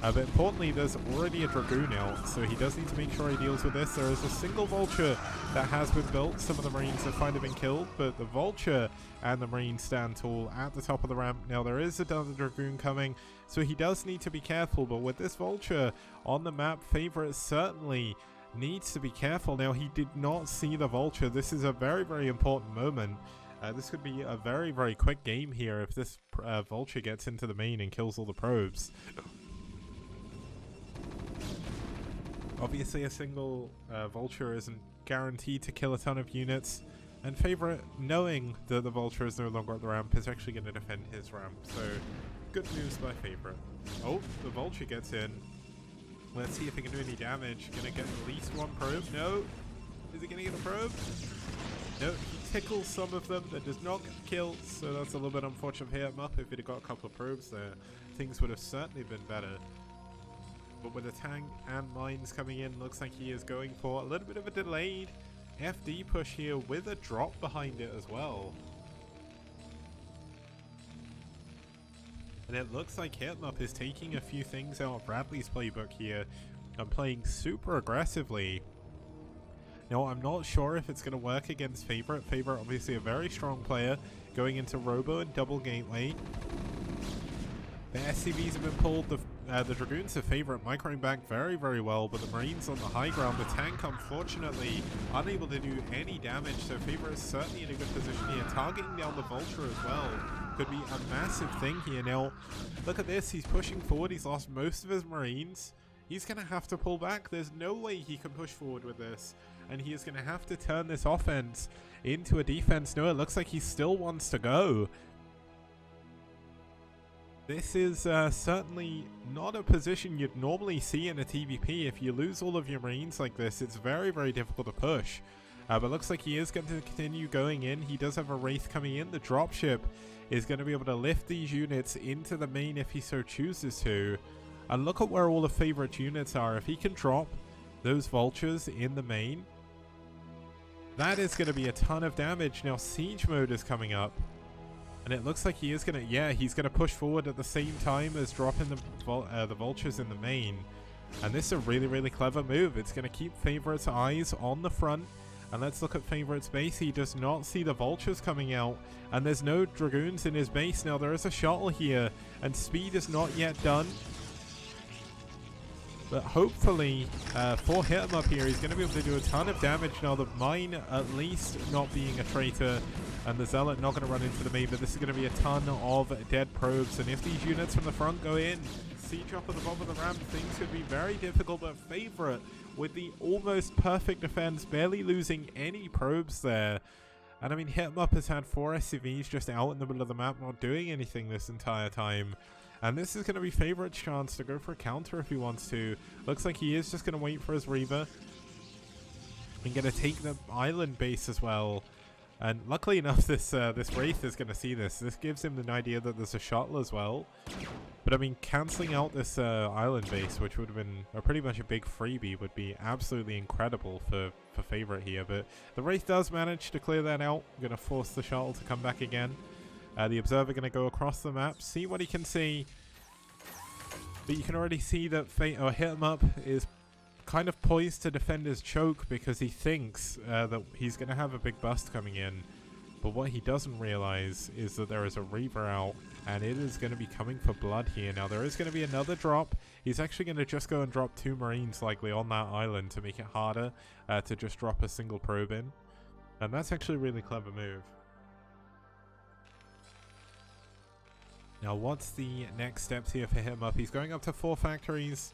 But importantly, there's already a Dragoon out, so he does need to make sure he deals with this. There is a single Vulture that has been built. Some of the Marines have finally been killed, but the Vulture and the Marines stand tall at the top of the ramp. Now, there is another Dragoon coming, so he does need to be careful. But with this Vulture on the map, Favorite certainly needs to be careful. Now, he did not see the Vulture. This is a very important moment. This could be a very, very quick game here if this Vulture gets into the main and kills all the probes. Obviously, a single Vulture isn't guaranteed to kill a ton of units, and Favorite, knowing that the Vulture is no longer at the ramp, is actually going to defend his ramp. So, good news by Favorite. Oh, the Vulture gets in. Let's see if he can do any damage. Gonna get at least one probe. No. Is he gonna get a probe? No, he tickles some of them. That does not get killed, so that's a little bit unfortunate for him up. If he'd have got a couple of probes there, things would have certainly been better. But with a tank and mines coming in, looks like he is going for a little bit of a delayed FD push here with a drop behind it as well. And it looks like Hitmup is taking a few things out of Bradley's playbook here and playing super aggressively. Now, I'm not sure if it's going to work against Favorite. Favorite, obviously a very strong player, going into Robo and double gateway. The SCVs have been pulled. The Dragoons of Favorite microing back very, very well, but the Marines on the high ground, the tank unfortunately unable to do any damage, so Favorite is certainly in a good position here. Targeting down the Vulture as well could be a massive thing here. Now, look at this, he's pushing forward, he's lost most of his Marines. He's going to have to pull back. There's no way he can push forward with this, and he is going to have to turn this offense into a defense. No, it looks like he still wants to go. This is certainly not a position you'd normally see in a TVP. If you lose all of your Marines like this, it's very, very difficult to push. But looks like he is going to continue going in. He does have a Wraith coming in. The dropship is going to be able to lift these units into the main if he so chooses to. And look at where all the Favorite units are. If he can drop those Vultures in the main, that is going to be a ton of damage. Now, Siege mode is coming up. And it looks like he is going to, yeah, he's going to push forward at the same time as dropping the Vultures in the main. And this is a really, really clever move. It's going to keep Favorite's eyes on the front. And let's look at Favorite's base. He does not see the Vultures coming out. And there's no Dragoons in his base. Now, there is a shuttle here. And speed is not yet done. But hopefully, for Hitmup here, he's going to be able to do a ton of damage. Now, the Mine at least not being a traitor. And the Zealot not going to run into the main, but this is going to be a ton of dead probes. And if these units from the front go in, siege up at the bottom of the ramp, things could be very difficult. But Favorite, with the almost perfect defense, barely losing any probes there. And I mean, Hitmup has had 4 SCVs just out in the middle of the map, not doing anything this entire time. And this is going to be Favorite's chance to go for a counter if he wants to. Looks like he is just going to wait for his Reaver. And going to take the island base as well. And luckily enough, this Wraith is going to see this. This gives him an idea that there's a shuttle as well. But I mean, cancelling out this island base, which would have been pretty much a big freebie, would be absolutely incredible for Favorite here. But the Wraith does manage to clear that out. Going to force the shuttle to come back again. The Observer going to go across the map, see what he can see. But you can already see that Hitmup is kind of poised to defend his choke because he thinks that he's going to have a big bust coming in. But what he doesn't realize is that there is a Reaver out, and it is going to be coming for blood here. Now, there is going to be another drop. He's actually going to just go and drop 2 Marines likely on that island to make it harder to just drop a single probe in. And that's actually a really clever move. Now, what's the next steps here for Hitmup? He's going up to 4 factories.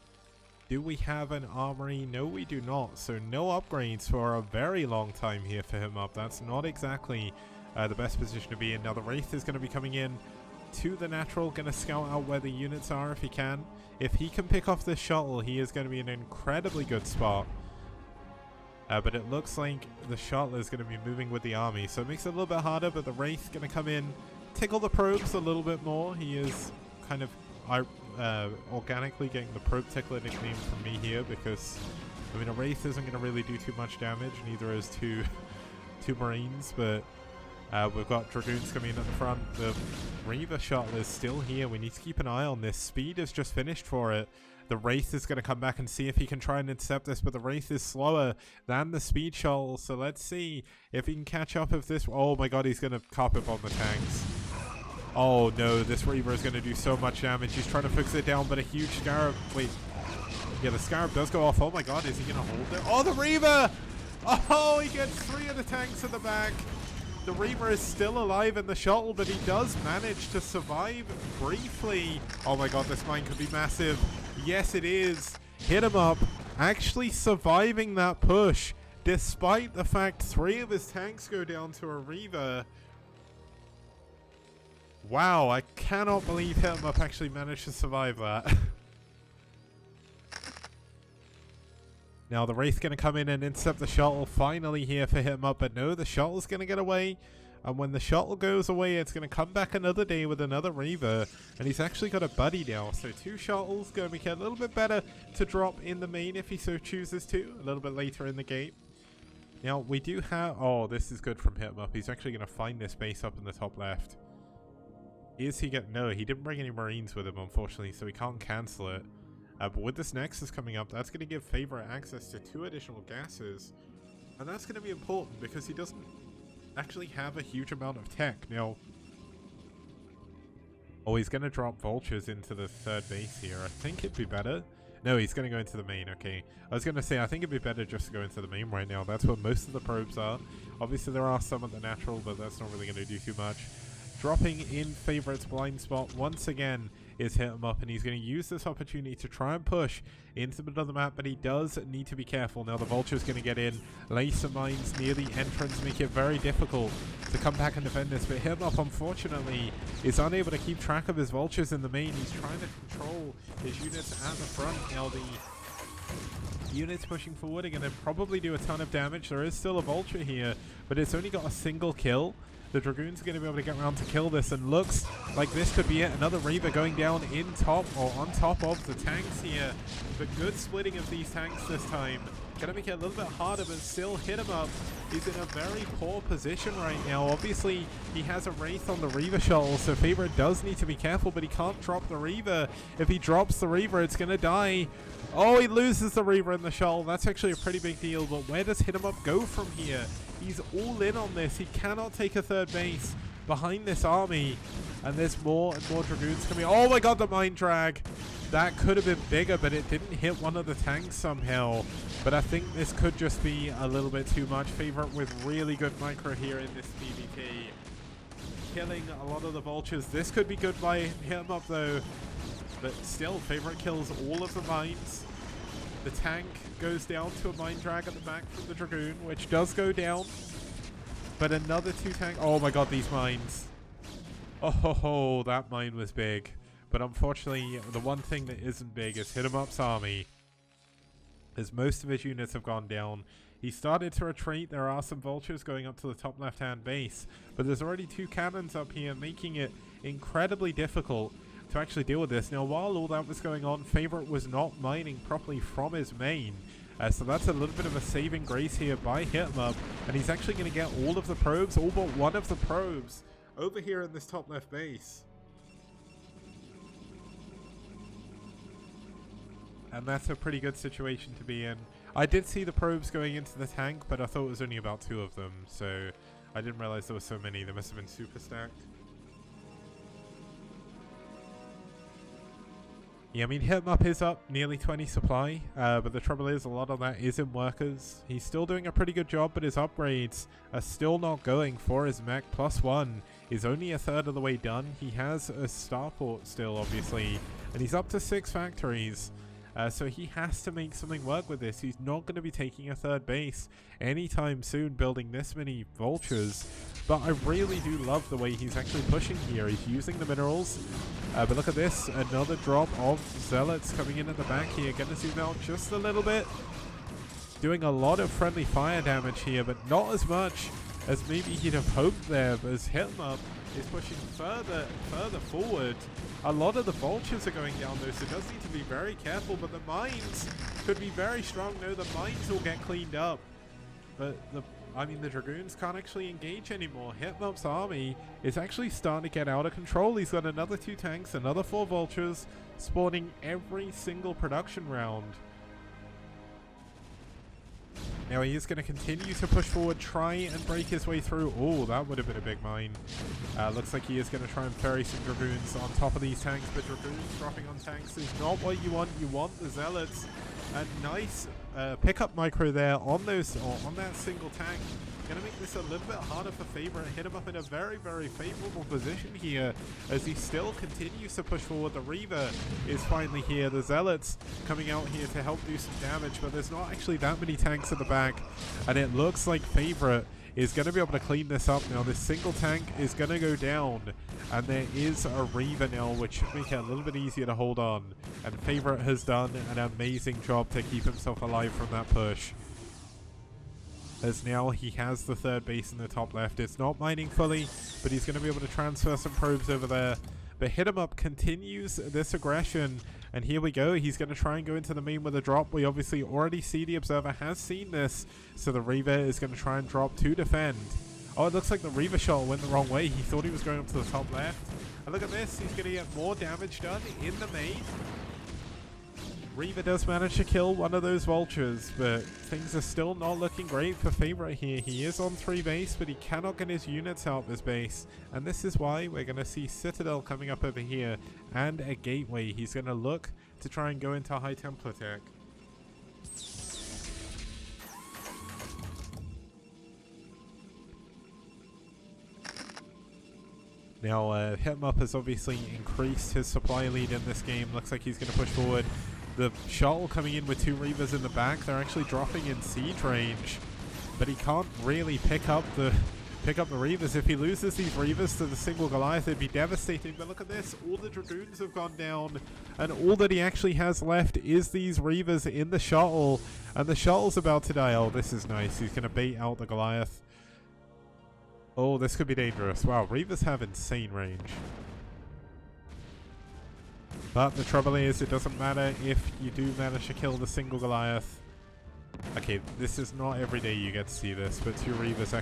Do we have an armory? No, we do not. So no upgrades for a very long time here for Hitmup. That's not exactly the best position to be in. Now, the Wraith is going to be coming in to the natural. Going to scout out where the units are if he can. If he can pick off this shuttle, he is going to be in an incredibly good spot. But it looks like the shuttle is going to be moving with the army. So it makes it a little bit harder, but the Wraith going to come in, tickle the probes a little bit more. He is kind of organically getting the probe tickler nickname from me here because, I mean, a Wraith isn't going to really do too much damage, neither is two Marines, but we've got Dragoons coming in at the front. The Reaver shuttle is still here. We need to keep an eye on this. Speed is just finished for it. The Wraith is going to come back and see if he can try and intercept this, but the Wraith is slower than the Speed shuttle, so let's see if he can catch up with this. Oh my god, he's going to carpet bomb the tanks. Oh no, this Reaver is going to do so much damage. He's trying to fix it down, but a huge Scarab. Wait. Yeah, the Scarab does go off. Oh my god, is he going to hold it? Oh, the Reaver! Oh, he gets 3 of the tanks in the back. The Reaver is still alive in the shuttle, but he does manage to survive briefly. Oh my god, this mine could be massive. Yes, it is. Hit him up. Actually surviving that push, despite the fact 3 of his tanks go down to a Reaver. Wow, I cannot believe Hit 'em Up actually managed to survive that. Now the Wraith's going to come in and intercept the shuttle finally here for Hit 'em Up, but no, the shuttle's going to get away. And when the shuttle goes away, it's going to come back another day with another Reaver. And he's actually got a buddy now, so 2 shuttles, going to make it a little bit better to drop in the main if he so chooses to, a little bit later in the game. Now we do have, oh, this is good from Hit 'em Up. He's actually going to find this base up in the top left. Is he get? No, he didn't bring any Marines with him, unfortunately, so he can't cancel it. But with this Nexus coming up, that's going to give Favorite access to 2 additional gases. And that's going to be important because he doesn't actually have a huge amount of tech. Now, oh, he's going to drop Vultures into the 3rd base here. I think it'd be better. No, he's going to go into the main, okay. I was going to say, I think it'd be better just to go into the main right now. That's where most of the probes are. Obviously, there are some at the natural, but that's not really going to do too much. Dropping in Favorite's blind spot once again is Hit 'em Up, and he's going to use this opportunity to try and push into the middle of the map, but he does need to be careful. Now the Vulture's going to get in, lay some mines near the entrance, make it very difficult to come back and defend this, but Hit 'em Up unfortunately is unable to keep track of his Vultures in the main. He's trying to control his units at the front. Now the units pushing forward are going to probably do a ton of damage. There is still a Vulture here, but it's only got a single kill. The Dragoons are going to be able to get around to kill this, and looks like this could be it. Another Reaver going down in top, or on top of the tanks here. But good splitting of these tanks this time. Going to make it a little bit harder, but still Hit 'em Up. He's in a very poor position right now. Obviously, he has a Wraith on the Reaver shuttle, so Favorite does need to be careful, but he can't drop the Reaver. If he drops the Reaver, it's going to die. Oh, he loses the Reaver in the shuttle. That's actually a pretty big deal, but where does Hit 'em Up go from here? He's all in on this. He cannot take a 3rd base behind this army. And there's more and more Dragoons coming. Oh my god, the mine drag. That could have been bigger, but it didn't hit one of the tanks somehow. But I think this could just be a little bit too much. Favorite with really good micro here in this PvP. Killing a lot of the Vultures. This could be good by Hit 'em Up though. But still, Favorite kills all of the mines. The tank goes down to a mine drag at the back from the Dragoon, which does go down. But another 2 tank. Oh my god, these mines. Oh, ho, ho, that mine was big. But unfortunately, the one thing that isn't big is Hit 'em Up's army, as most of his units have gone down. He started to retreat. There are some Vultures going up to the top left-hand base, but there's already 2 cannons up here, making it incredibly difficult to actually deal with this. Now, while all that was going on, Favorite was not mining properly from his main. So that's a little bit of a saving grace here by Hit 'em Up, and he's actually going to get all of the probes, all but one of the probes, over here in this top left base. And that's a pretty good situation to be in. I did see the probes going into the tank, but I thought it was only about 2 of them, so I didn't realize there were so many. They must have been super stacked. Yeah, I mean, Hit 'em Up is up nearly 20 supply, but the trouble is a lot of that is in workers. He's still doing a pretty good job, but his upgrades are still not going for his mech. +1 is only a 1/3 of the way done. He has a starport still, obviously, and he's up to 6 factories. So he has to make something work with this. He's not going to be taking a 3rd base anytime soon, building this many Vultures. But I really do love the way he's actually pushing here. He's using the minerals. But look at this. Another drop of Zealots coming in at the back here. Going to zoom out just a little bit. Doing a lot of friendly fire damage here, but not as much as maybe he'd have hoped there. But as Hit 'em Up is pushing further forward, a lot of the Vultures are going down though, so he does need to be very careful. But the mines could be very strong. No, the mines will get cleaned up, but the Dragoons can't actually engage anymore. Hit 'em Up's army is actually starting to get out of control. He's got another 2 tanks, another 4 Vultures spawning every single production round. Now he is going to continue to push forward, try and break his way through. Oh, that would have been a big mine. Looks like he is going to try and ferry some Dragoons on top of these tanks, but Dragoons dropping on tanks is not what you want. You want the Zealots. A nice pickup micro there on those, or on that single tank, Gonna make this a little bit harder for Favorite. Hit him up in a very, very favorable position here as he still continues to push forward. The Reaver is finally here. The Zealots coming out here to help do some damage, but there's not actually that many tanks at the back, and it looks like Favorite is going to be able to clean this up now. This single tank is going to go down, and there is a Reaver now, which should make it a little bit easier to hold on, and Favorite has done an amazing job to keep himself alive from that push. As now he has the third base in the top left. It's not mining fully, but he's going to be able to transfer some probes over there. But Hit 'em Up continues this aggression, and here we go. He's going to try and go into the main with a drop. We obviously already see the Observer has seen this, so the Reaver is going to try and drop to defend. Oh, it looks like the Reaver shot went the wrong way. He thought he was going up to the top left. And look at this. He's going to get more damage done in the main. Reaver does manage to kill one of those vultures, but things are still not looking great for Favorite here. He is on 3 base, but he cannot get his units out of his base. And this is why we're going to see Citadel coming up over here and a gateway. He's going to look to try and go into high tempo attack. Now, Hit 'em Up has obviously increased his supply lead in this game. Looks like he's going to push forward. The shuttle coming in with 2 Reavers in the back. They're actually dropping in siege range, but he can't really pick up the Reavers. If he loses these Reavers to the single Goliath, it'd be devastating. But look at this. All the Dragoons have gone down, and all that he actually has left is these Reavers in the shuttle, and the shuttle's about to die. Oh, this is nice. He's going to bait out the Goliath. Oh, this could be dangerous. Wow, Reavers have insane range. But the trouble is, it doesn't matter if you do manage to kill the single Goliath. Okay, this is not every day you get to see this, but 2 Reavers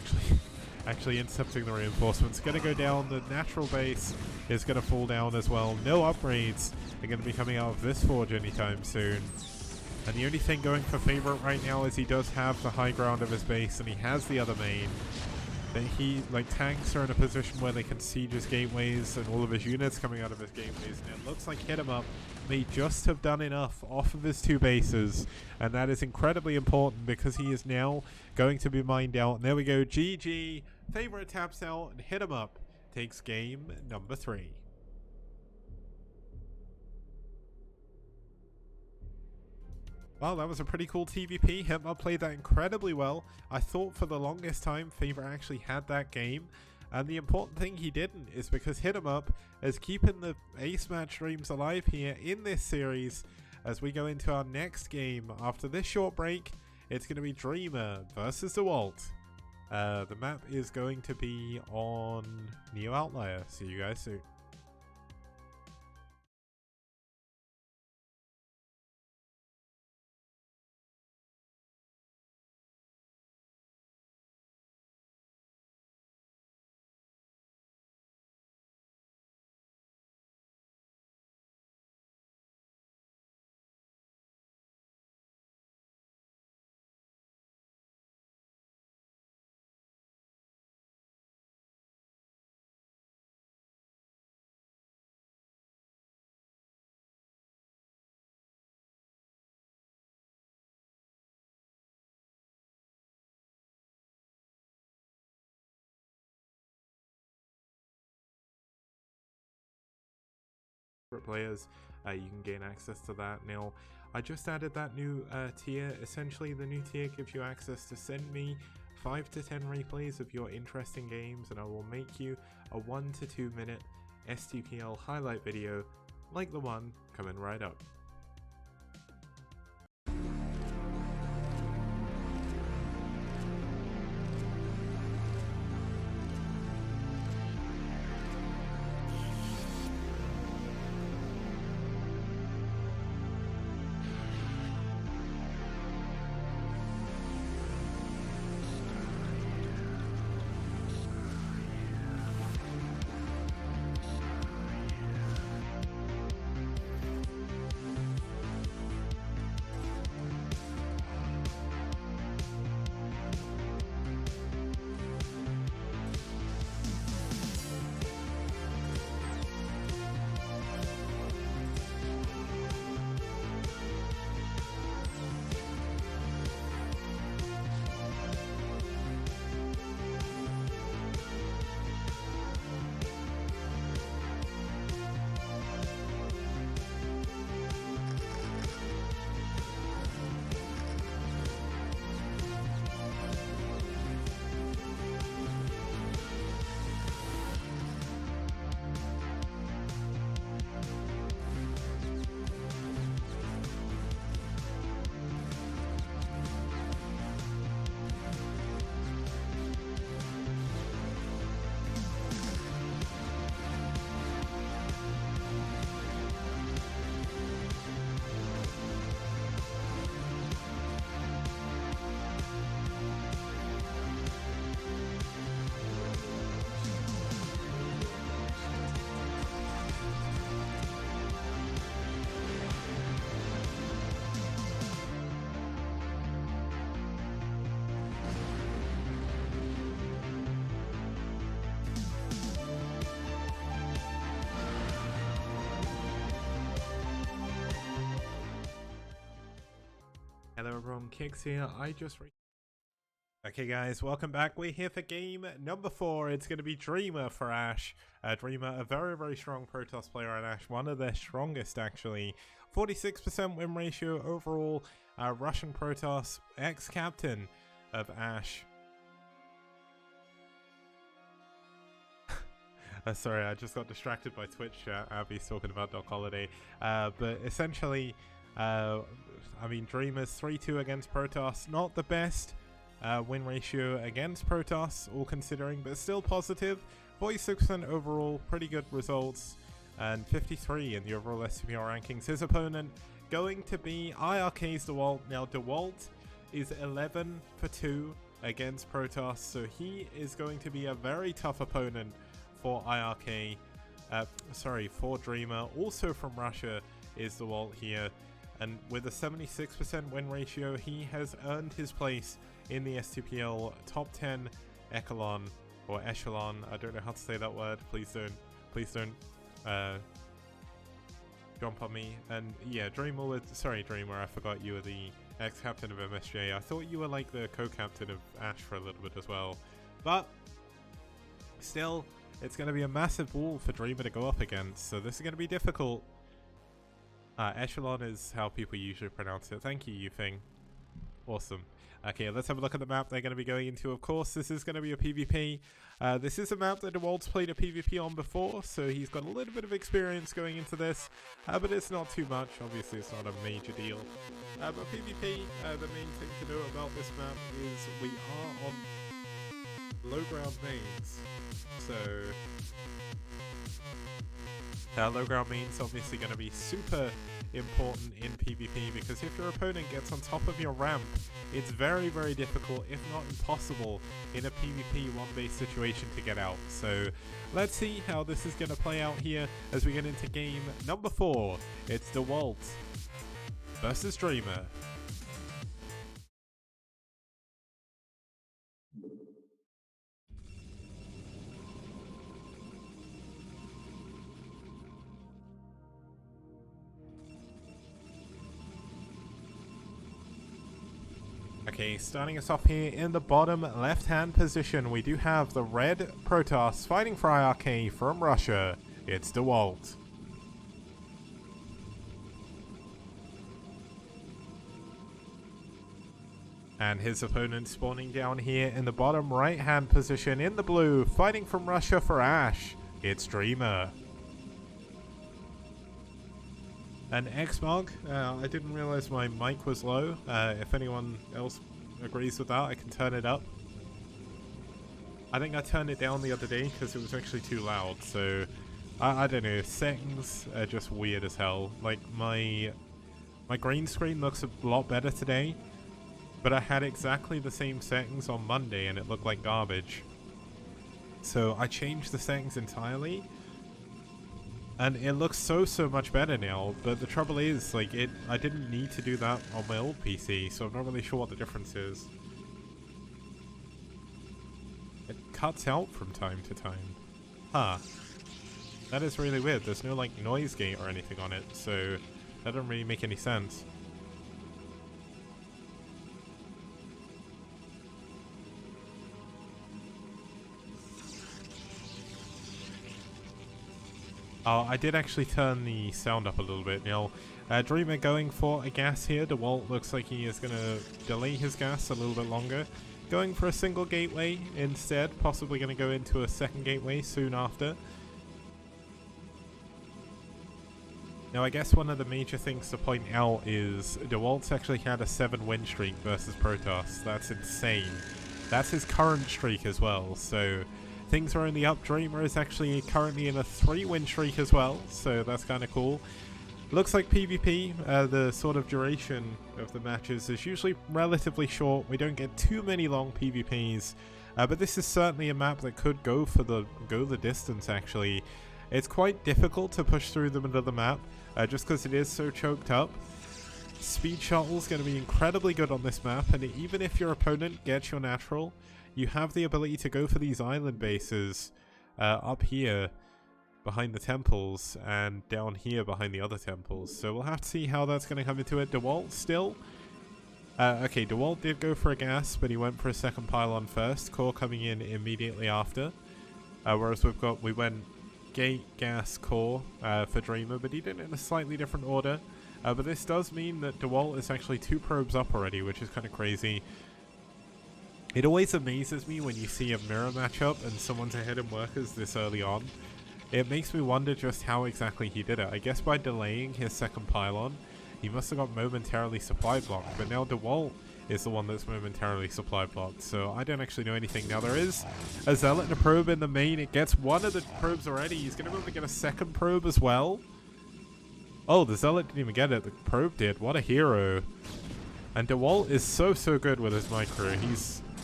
actually intercepting the reinforcements. Gonna go down. The natural base is gonna fall down as well. No upgrades are gonna be coming out of this forge anytime soon. And the only thing going for Favorite right now is he does have the high ground of his base, and he has the other main. But tanks are in a position where they can siege his gateways and all of his units coming out of his gateways, and it looks like Hit 'em Up may just have done enough off of his 2 bases, and that is incredibly important because he is now going to be mined out. And there we go, GG, Favorite taps out, and Hit 'em Up takes game number 3. Well, that was a pretty cool TVP. Hit 'em Up played that incredibly well. I thought for the longest time Favorite actually had that game, and the important thing he didn't is because Hit 'em Up is keeping the ace match dreams alive here in this series as we go into our next game. After this short break, it's going to be Dreamer versus DeWalt. The map is going to be on Neo Outlier. See you guys soon. Players, you can gain access to that. Now, I just added that new tier. Essentially, the new tier gives you access to send me 5 to 10 replays of your interesting games, and I will make you a 1 to 2 minute STPL highlight video like the one coming right up. wrong kicks here. Okay guys, welcome back. We're here for game number 4. It's going to be Dreamer for aSh. Dreamer, a very strong Protoss player on aSh, one of their strongest actually. 46% win ratio overall, Russian Protoss, ex-captain of aSh. Sorry, I just got distracted by Twitch chat. Abby's talking about Doc Holiday. But essentially, I mean, Dreamer's 3-2 against Protoss. Not the best win ratio against Protoss, all considering, but still positive. 46% overall, pretty good results. And 53 in the overall STPL rankings. His opponent going to be iRk's DeWalt. Now, DeWalt is 11-2 against Protoss, so he is going to be a very tough opponent for iRk, for Dreamer. Also from Russia is DeWalt here, and with a 76% win ratio, he has earned his place in the STPL top 10 echelon, or echelon. I don't know how to say that word. Please don't jump on me. And yeah, Dreamer, Dreamer, I forgot you were the ex-captain of MSJ. I thought you were like the co-captain of aSh for a little bit as well, but still, it's going to be a massive wall for Dreamer to go up against, so this is going to be difficult. Echelon is how people usually pronounce it. Thank you, Yufeng. Awesome. Okay, let's have a look at the map they're going to be going into. Of course, this is going to be a PvP. This is a map that DeWalt's played a PvP on before, so he's got a little bit of experience going into this, but it's not too much. Obviously, it's not a major deal. But PvP, the main thing to know about this map is we are on low ground mains. So low ground mains obviously going to be super important in PvP, because if your opponent gets on top of your ramp, it's very difficult, if not impossible, in a PvP 1-base situation to get out. So let's see how this is going to play out here as we get into game number 4. It's DeWalt versus Dreamer. Okay, starting us off here in the bottom left-hand position, we do have the red Protoss fighting for iRk from Russia. It's DeWalt. And his opponent spawning down here in the bottom right-hand position in the blue, fighting from Russia for aSh. It's Dreamer. And Xmog, I didn't realize my mic was low. If anyone else agrees with that, I can turn it up. I think I turned it down the other day because it was actually too loud. So I don't know, settings are just weird as hell. Like my green screen looks a lot better today, but I had exactly the same settings on Monday and it looked like garbage. So I changed the settings entirely, and it looks so much better now. But the trouble is, like, I didn't need to do that on my old PC, so I'm not really sure what the difference is. It cuts out from time to time. Huh. That is really weird. There's no, like, noise gate or anything on it, so that doesn't really make any sense. Oh, I did actually turn the sound up a little bit now. Dreamer going for a gas here. DeWalt looks like he is going to delay his gas a little bit longer. Going for a single gateway instead, possibly going to go into a second gateway soon after. Now, I guess one of the major things to point out is DeWalt's actually had a 7-win streak versus Protoss. That's insane. That's his current streak as well, so things are only up. Dreamer is actually currently in a 3-win streak as well, so that's kind of cool. Looks like PvP, the sort of duration of the matches is usually relatively short. We don't get too many long PvPs, but this is certainly a map that could go the distance actually. It's quite difficult to push through the middle of the map, just because it is so choked up. Speed shuttle is going to be incredibly good on this map, and even if your opponent gets your natural, you have the ability to go for these island bases up here behind the temples and down here behind the other temples. So we'll have to see how that's going to come into it. DeWalt still Okay, DeWalt did go for a gas, but he went for a second pylon first. Core coming in immediately after. Whereas we went gate, gas, core for Dreamer, but he did it in a slightly different order. But this does mean that DeWalt is actually 2 probes up already, which is kind of crazy. It always amazes me when you see a mirror matchup and someone's ahead in workers this early on. It makes me wonder just how exactly he did it. I guess by delaying his second pylon, he must have got momentarily supply blocked, but now DeWalt is the one that's momentarily supply blocked, so I don't actually know anything. Now there is a Zealot and a probe in the main. It gets one of the probes already. He's going to be able to get a second probe as well. Oh, the Zealot didn't even get it. The probe did. What a hero. And DeWalt is so good with his micro.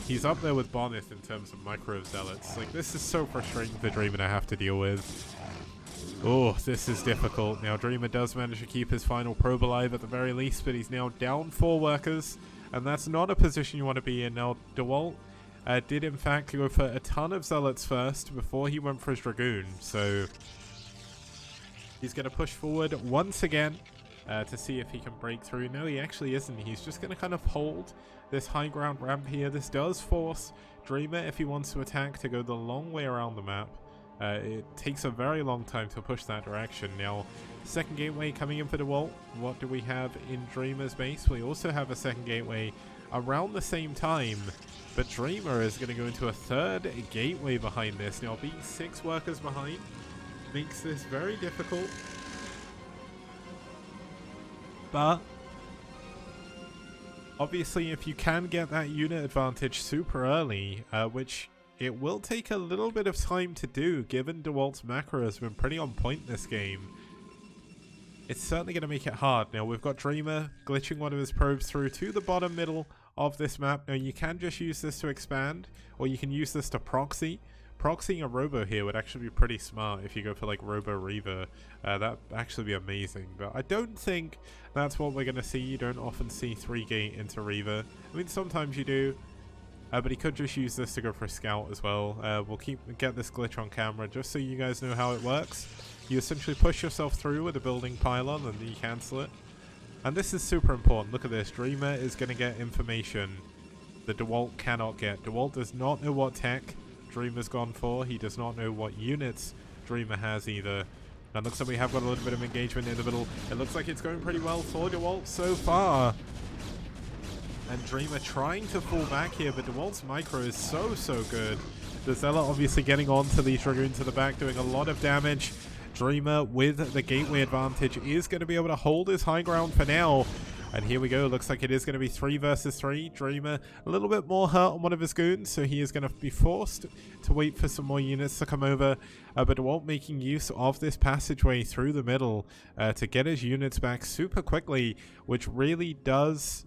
He's up there with Bonneth in terms of micro Zealots. Like, this is so frustrating for Dreamer to have to deal with. Oh, this is difficult. Now, Dreamer does manage to keep his final probe alive at the very least, but he's now down 4 workers, and that's not a position you want to be in. Now, DeWalt did in fact go for a ton of Zealots first before he went for his Dragoon, so he's going to push forward once again to see if he can break through. No, he actually isn't. He's just going to kind of hold this high ground ramp here. This does force Dreamer, if he wants to attack, to go the long way around the map. It takes a very long time to push that direction. Now, second gateway coming in for DeWalt. What do we have in Dreamer's base? We also have a second gateway around the same time, but Dreamer is going to go into a third gateway behind this. Now, being 6 workers behind makes this very difficult, but obviously if you can get that unit advantage super early, which it will take a little bit of time to do, given DeWalt's macro has been pretty on point this game, it's certainly going to make it hard. Now, we've got Dreamer glitching one of his probes through to the bottom middle of this map. Now, you can just use this to expand, or you can use this to proxy. Proxying a Robo here would actually be pretty smart if you go for, like, Robo Reaver. That'd actually be amazing. But I don't think that's what we're going to see. You don't often see 3-gate into Reaver. I mean, sometimes you do. But he could just use this to go for a scout as well. We'll get this glitch on camera just so you guys know how it works. You essentially push yourself through with a building pylon and then you cancel it. And this is super important. Look at this. Dreamer is going to get information that DeWalt cannot get. DeWalt does not know what tech Dreamer's gone for. He does not know what units Dreamer has either. And looks like we have got a little bit of engagement in the middle. It looks like it's going pretty well for DeWalt so far. And Dreamer trying to fall back here, but DeWalt's micro is so good. The Zealot obviously getting onto these Dragoons to the back, doing a lot of damage. Dreamer with the gateway advantage is going to be able to hold his high ground for now. And here we go. Looks like it is going to be 3 versus 3. Dreamer a little bit more hurt on one of his goons, so he is going to be forced to wait for some more units to come over. But DeWalt making use of this passageway through the middle to get his units back super quickly, which really does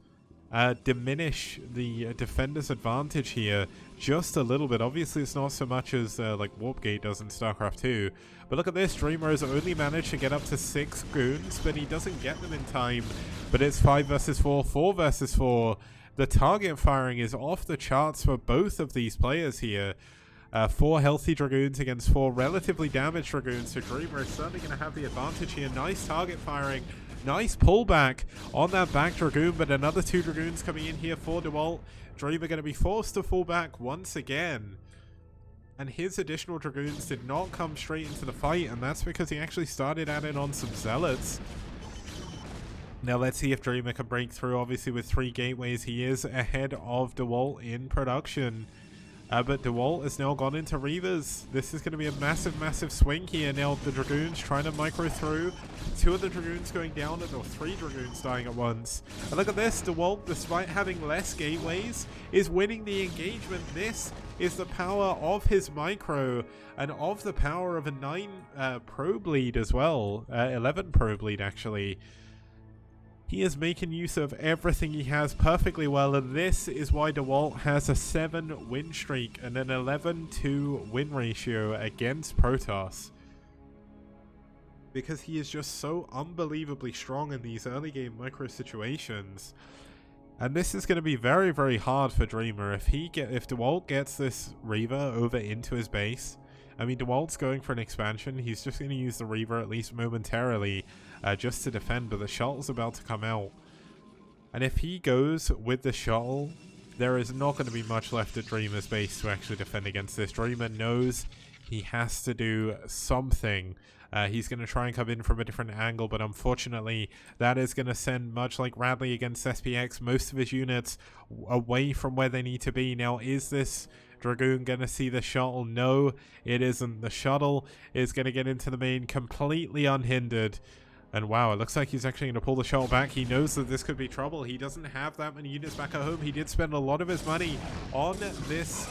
diminish the defender's advantage here just a little bit. Obviously, it's not so much as like Warp Gate does in StarCraft 2. But look at this. Dreamer has only managed to get up to 6 goons, but he doesn't get them in time. But it's 5 versus 4, 4 versus 4. The target firing is off the charts for both of these players here. 4 healthy Dragoons against 4 relatively damaged Dragoons. So Dreamer is certainly going to have the advantage here. Nice target firing. Nice pullback on that back Dragoon, but another 2 Dragoons coming in here for DeWalt. Dreamer going to be forced to fall back once again. And his additional Dragoons did not come straight into the fight, and that's because he actually started adding on some Zealots. Now let's see if Dreamer can break through. Obviously with 3 gateways, he is ahead of DeWalt in production. But DeWalt has now gone into Reavers. This is going to be a massive swing here. Now the Dragoons trying to micro through. 2 of the Dragoons going down, or 3 Dragoons dying at once. And look at this. DeWalt, despite having less gateways, is winning the engagement. This is the power of his micro and of the power of a 9 probe lead as well. 11 probe lead actually. He is making use of everything he has perfectly well, and this is why DeWalt has a 7 win streak and an 11-2 win ratio against Protoss. Because he is just so unbelievably strong in these early game micro situations. And this is going to be very hard for Dreamer. If DeWalt gets this Reaver over into his base, I mean, DeWalt's going for an expansion. He's just going to use the Reaver at least momentarily just to defend, but the shuttle's about to come out. And if he goes with the shuttle, there is not going to be much left at Dreamer's base to actually defend against this. Dreamer knows he has to do something. He's going to try and come in from a different angle, but unfortunately that is going to send, much like Radley against SPX, most of his units away from where they need to be. Now, is this Dragoon going to see the shuttle? No, it isn't. The shuttle is going to get into the main completely unhindered. And wow, it looks like he's actually going to pull the shuttle back. He knows that this could be trouble. He doesn't have that many units back at home. He did spend a lot of his money on this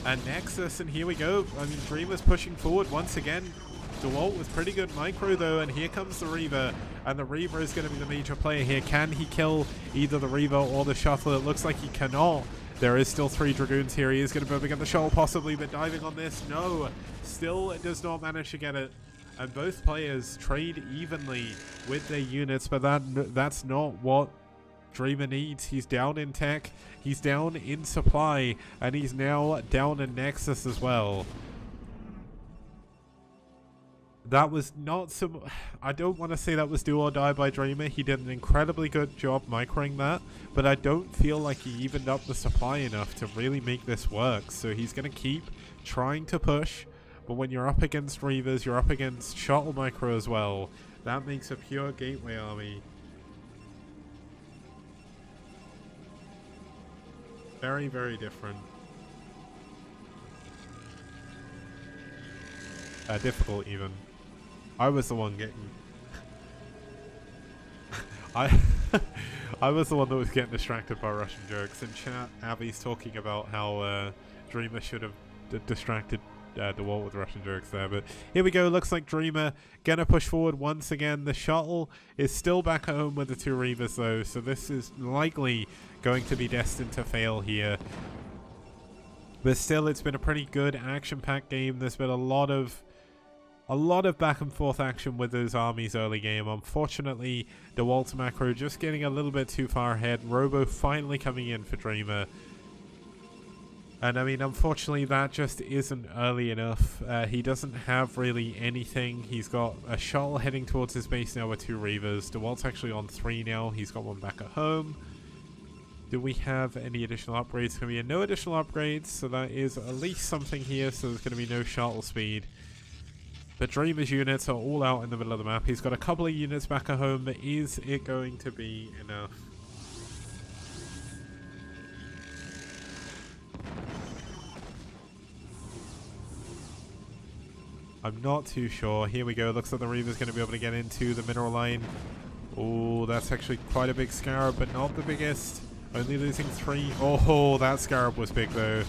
Nexus, and here we go. I mean, Dreamer's pushing forward once again. DeWalt with pretty good micro though, and here comes the Reaver, and the Reaver is going to be the major player here. Can he kill either the Reaver or the shuttle? It looks like he cannot. There is still 3 Dragoons here. He is going to be able to get the shuttle possibly, but diving on this, no. Still does not manage to get it. And both players trade evenly with their units, but that's not what Dreamer needs. He's down in tech, he's down in supply, and he's now down in Nexus as well. That was not some... I don't want to say that was do or die by Dreamer. He did an incredibly good job microing that, but I don't feel like he evened up the supply enough to really make this work. So he's going to keep trying to push, but when you're up against Reavers, you're up against shuttle micro as well. That makes a pure gateway army. Very, very different. Difficult even. I was the one getting... I was the one that was getting distracted by Russian jokes. In chat, Abby's talking about how Dreamer should have distracted DeWalt with Russian jokes there. But here we go. Looks like Dreamer gonna push forward once again. The shuttle is still back at home with the 2 Reavers though, so this is likely going to be destined to fail here. But still, it's been a pretty good action-packed game. There's been a lot of back and forth action with those armies early game. Unfortunately, DeWalt macro just getting a little bit too far ahead. Robo finally coming in for Dreamer. And I mean, unfortunately, that just isn't early enough. He doesn't have really anything. He's got a shuttle heading towards his base now with 2 Reavers. DeWalt's actually on 3 now. He's got 1 back at home. Do we have any additional upgrades? Going to be no additional upgrades, so that is at least something here. So there's going to be no shuttle speed. But Dreamer's units are all out in the middle of the map. He's got a couple of units back at home, but is it going to be enough? I'm not too sure. Here we go. Looks like the Reaver's going to be able to get into the mineral line. Oh, that's actually quite a big Scarab, but not the biggest. Only losing 3. Oh, that Scarab was big though.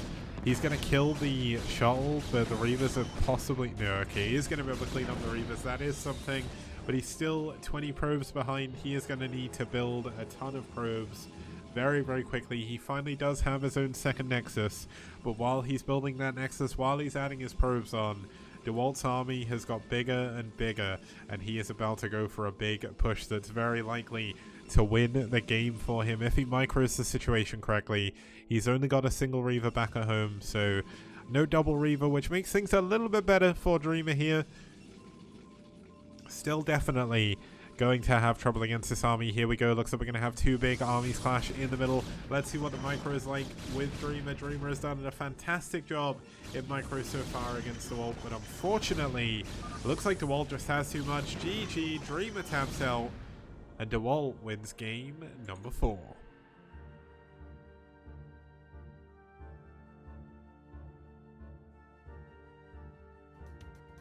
He's going to kill the shuttle, but the Reavers are possibly... No, okay, he is going to be able to clean up the Reavers. That is something, but he's still 20 probes behind. He is going to need to build a ton of probes very, very quickly. He finally does have his own second Nexus, but while he's building that Nexus, while he's adding his probes on, DeWalt's army has got bigger and bigger, and he is about to go for a big push that's very likely to win the game for him if he micros the situation correctly. He's only got a single Reaver back at home, so no double Reaver, which makes things a little bit better for Dreamer here. Still definitely going to have trouble against this army. Here we go. Looks like we're going to have 2 big armies clash in the middle. Let's see what the micro is like with Dreamer. Dreamer has done a fantastic job in micro so far against DeWalt, but unfortunately, looks like DeWalt just has too much. GG, Dreamer taps out, and DeWalt wins game number 4.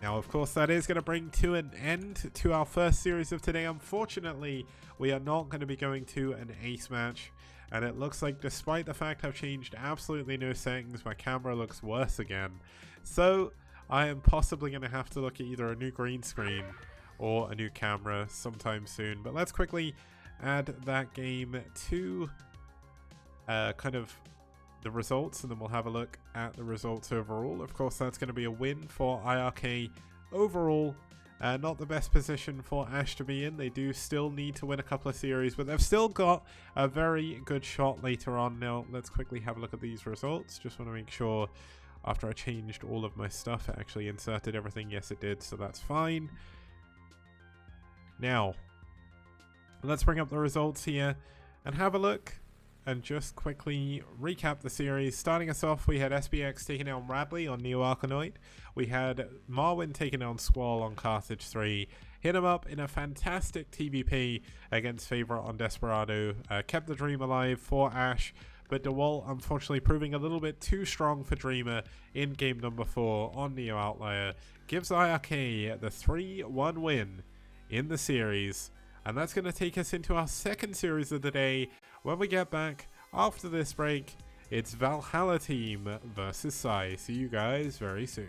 Now, of course, that is going to bring to an end to our first series of today. Unfortunately, we are not going to be going to an ace match. And it looks like, despite the fact I've changed absolutely no settings, my camera looks worse again. So, I am possibly going to have to look at either a new green screen or a new camera sometime soon. But let's quickly add that game to kind of the results, and then we'll have a look at the results overall. Of course, that's going to be a win for iRk overall. Not the best position for aSh to be in. They do still need to win a couple of series, but they've still got a very good shot later on. Now, let's quickly have a look at these results. Just want to make sure after I changed all of my stuff, it actually inserted everything. Yes, it did, so that's fine. Now, let's bring up the results here. and have a look and just quickly recap the series. Starting us off, we had SPX taking down Radley on Neo Arkanoid. We had Marwin taking down Squall on Carthage 3. Hit him up in a fantastic TVP against Favorite on Desperado. Kept the Dream alive for aSh, but DeWalt unfortunately proving a little bit too strong for Dreamer in game number 4 on Neo Outlier. Gives iRk the 3-1 win in the series. And that's going to take us into our second series of the day. When we get back after this break, it's Valhalla team versus Sai. See you guys very soon.